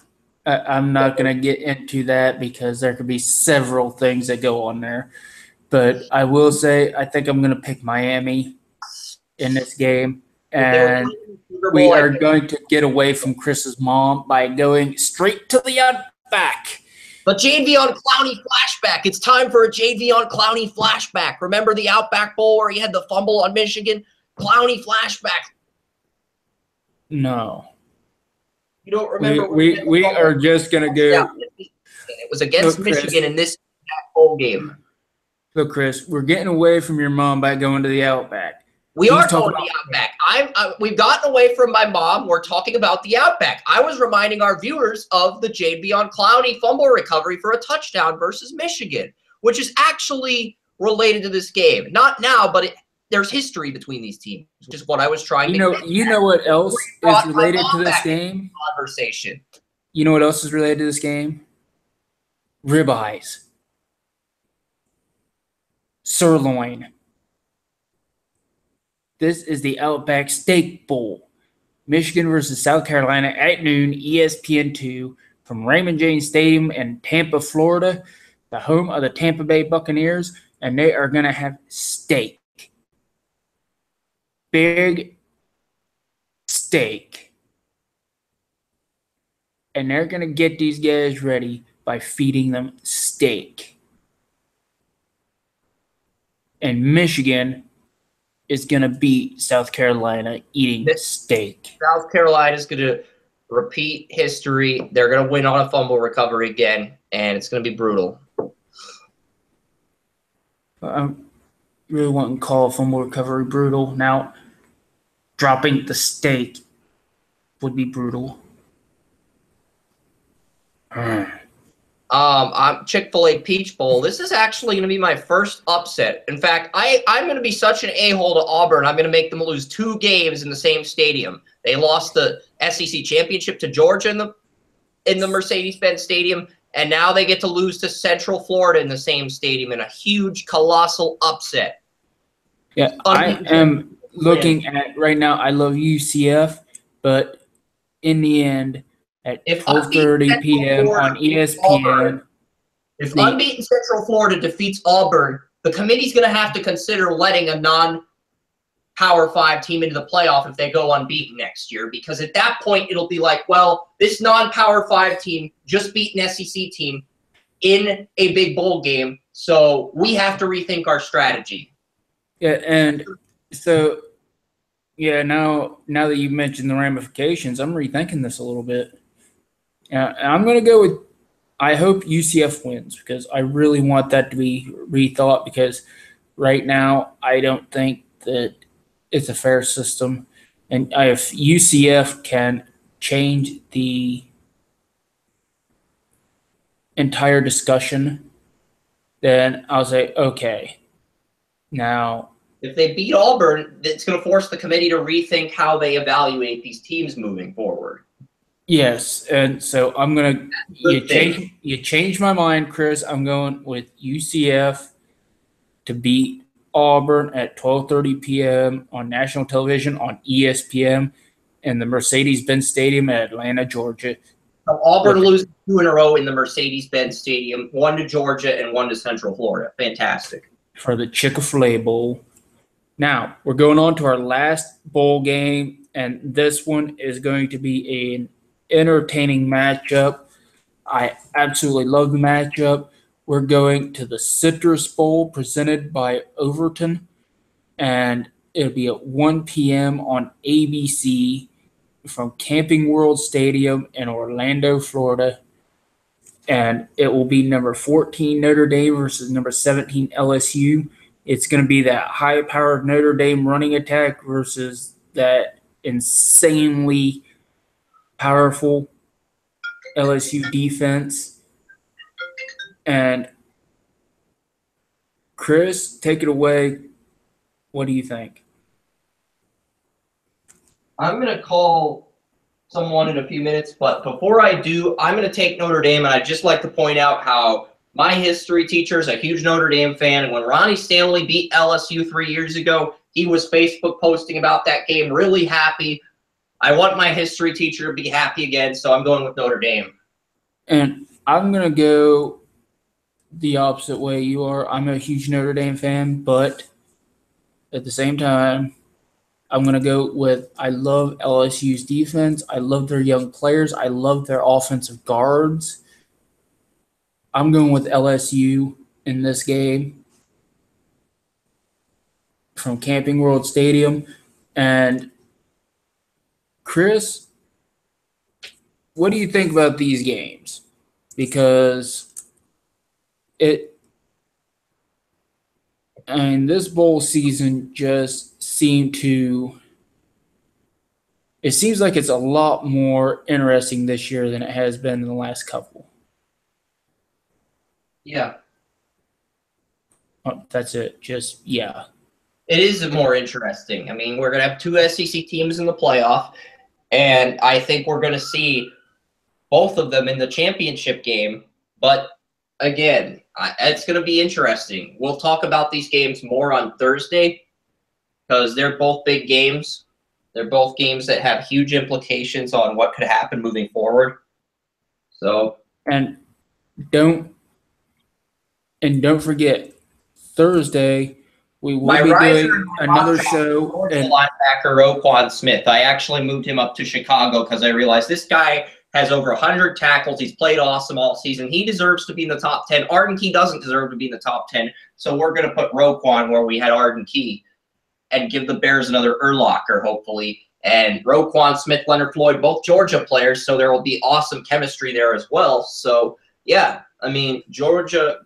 I'm not going to get into that because there could be several things that go on there. But I will say I think I'm going to pick Miami in this game. And we are going to get away from Chris's mom by going straight to the Outback. But Jadeveon Clowney flashback. It's time for a Jadeveon Clowney flashback. Remember the Outback Bowl where he had the fumble on Michigan? Clowney flashback. No. You don't remember? We are just going to go. Yeah, it was against Michigan in this bowl game. Look, Chris, we're getting away from your mom by going to the Outback. We are going to the Outback. We've gotten away from my mom. We're talking about the Outback. I was reminding our viewers of the Jadeveon Clowney fumble recovery for a touchdown versus Michigan, which is actually related to this game. Not now, but there's history between these teams, which is what I was trying to get. You know what else is related to this game? Conversation. You know what else is related to this game? Ribeyes. Sirloin. This is the Outback Steak Bowl. Michigan versus South Carolina at noon, ESPN2 from Raymond James Stadium in Tampa, Florida, the home of the Tampa Bay Buccaneers, and they are going to have steak. Big steak. And they're going to get these guys ready by feeding them steak. And Michigan is going to beat South Carolina eating steak. South Carolina is going to repeat history. They're going to win on a fumble recovery again, and it's going to be brutal. I really wouldn't call a fumble recovery brutal. Now, dropping the steak would be brutal. Chick-fil-A Peach Bowl. This is actually going to be my first upset. In fact, I'm going to be such an a-hole to Auburn. I'm going to make them lose 2 games in the same stadium. They lost the SEC championship to Georgia in the Mercedes-Benz Stadium, and now they get to lose to Central Florida in the same stadium in a huge, colossal upset. Yeah, I am looking at right now. I love UCF, but in the end, at 12:30 p.m. on ESPN. If unbeaten Central Florida defeats Auburn, the committee's going to have to consider letting a non-Power 5 team into the playoff if they go unbeaten next year, because at that point it'll be like, well, this non-Power 5 team just beat an SEC team in a big bowl game, so we have to rethink our strategy. Yeah, and so, yeah, now that you mentioned the ramifications, I'm rethinking this a little bit. I'm going to go with, I hope UCF wins, because I really want that to be rethought, because right now I don't think that it's a fair system. And if UCF can change the entire discussion, then I'll say, okay, now If they beat Auburn, it's going to force the committee to rethink how they evaluate these teams moving forward. Yes, and so I'm gonna Good thing. you change my mind, Chris. I'm going with UCF to beat Auburn at 12:30 p.m. on national television on ESPN in the Mercedes-Benz Stadium at Atlanta, Georgia. So Auburn With loses 2 in a row in the Mercedes-Benz Stadium, 1 to Georgia and 1 to Central Florida. Fantastic. for the Chick-fil-A Bowl. Now we're going on to our last bowl game, and this one is going to be an entertaining matchup. I absolutely love the matchup. We're going to the Citrus Bowl presented by Overton, and it'll be at 1 p.m. on ABC from Camping World Stadium in Orlando, Florida. And it will be number 14 Notre Dame versus number 17 LSU. It's going to be that high powered Notre Dame running attack versus that insanely powerful LSU defense. And Chris, take it away. What do you think? I'm going to call someone in a few minutes, but before I do, I'm going to take Notre Dame, and I'd just like to point out how my history teacher is a huge Notre Dame fan, and when Ronnie Stanley beat LSU 3 years ago, he was Facebook posting about that game, really happy. I want my history teacher to be happy again, so I'm going with Notre Dame. And I'm going to go the opposite way you are. I'm a huge Notre Dame fan, but at the same time, I'm going to go with I love LSU's defense. I love their young players. I love their offensive guards. I'm going with LSU in this game from Camping World Stadium. And Chris, what do you think about these games? Because this bowl season just seemed to it seems like it's a lot more interesting this year than it has been in the last couple. Yeah. Oh, that's it. Just, yeah. It is more interesting. I mean, we're going to have 2 SEC teams in the playoff, and I think we're going to see both of them in the championship game. But again, it's going to be interesting. We'll talk about these games more on Thursday because they're both big games. They're both games that have huge implications on what could happen moving forward. So, and don't forget Thursday we will be doing another show. And linebacker Roquan Smith. I actually moved him up to Chicago because I realized this guy has over 100 tackles. He's played awesome all season. He deserves to be in the top 10. Arden Key doesn't deserve to be in the top 10. So we're going to put Roquan where we had Arden Key and give the Bears another Urlacher, hopefully. And Roquan Smith, Leonard Floyd, both Georgia players. So there will be awesome chemistry there as well. So, yeah, I mean, Georgia,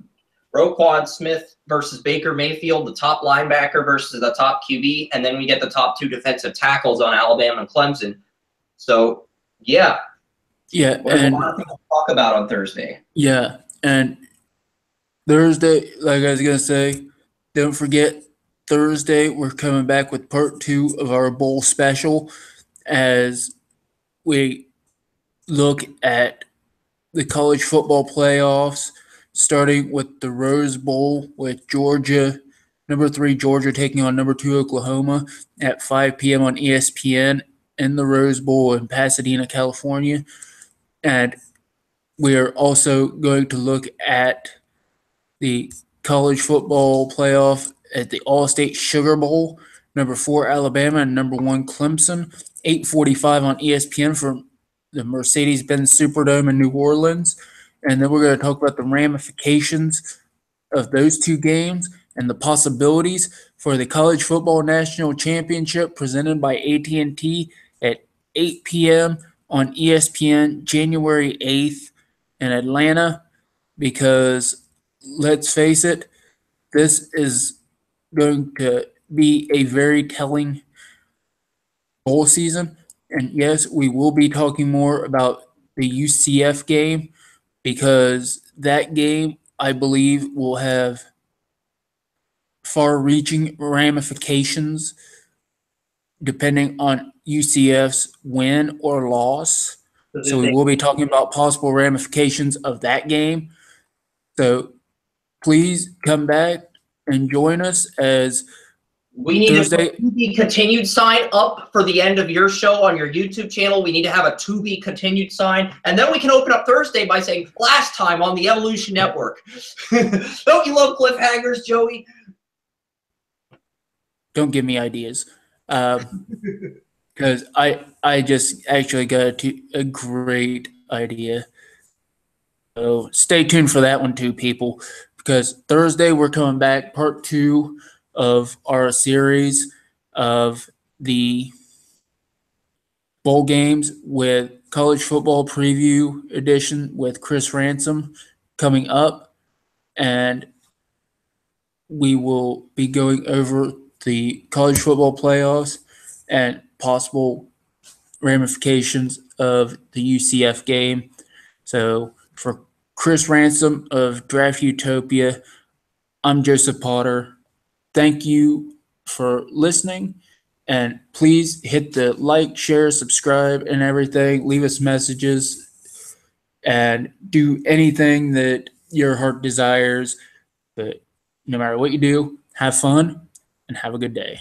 Roquan Smith versus Baker Mayfield, the top linebacker versus the top QB. And then we get the top 2 defensive tackles on Alabama and Clemson. So, yeah. Yeah, and a lot of things to talk about on Thursday. Yeah, and Thursday, like I was gonna say, don't forget Thursday we're coming back with part 2 of our bowl special as we look at the college football playoffs, starting with the Rose Bowl with Georgia, number 3 Georgia taking on number 2 Oklahoma at 5 p.m. on ESPN in the Rose Bowl in Pasadena, California. And we are also going to look at the college football playoff at the All-State Sugar Bowl, number 4 Alabama and number 1 Clemson, 8:45 on ESPN from the Mercedes-Benz Superdome in New Orleans. And then we're going to talk about the ramifications of those 2 games and the possibilities for the College Football National Championship presented by AT&T at 8 p.m. on ESPN January 8th in Atlanta, because let's face it, this is going to be a very telling bowl season. And yes, we will be talking more about the UCF game because that game, I believe, will have far-reaching ramifications depending on UCF's win or loss. So we will be talking about possible ramifications of that game. So please come back and join us as we need Thursday. a to be continued sign up for the end of your show on your YouTube channel. We need to have a to be continued sign. And then we can open up Thursday by saying last time on the Evolution Network. Don't you love cliffhangers, Joey? Don't give me ideas. Because I just actually got a great idea. So stay tuned for that one too, people. Because Thursday we're coming back, part 2 of our series of the bowl games with college football preview edition with Chris Ransom coming up, and we will be going over the college football playoffs and possible ramifications of the UCF game. So for Chris Ransom of Draft Utopia, I'm Joseph Potter. Thank you for listening, and please hit the like, share, subscribe, and everything. Leave us messages and do anything that your heart desires. But no matter what you do, have fun and have a good day.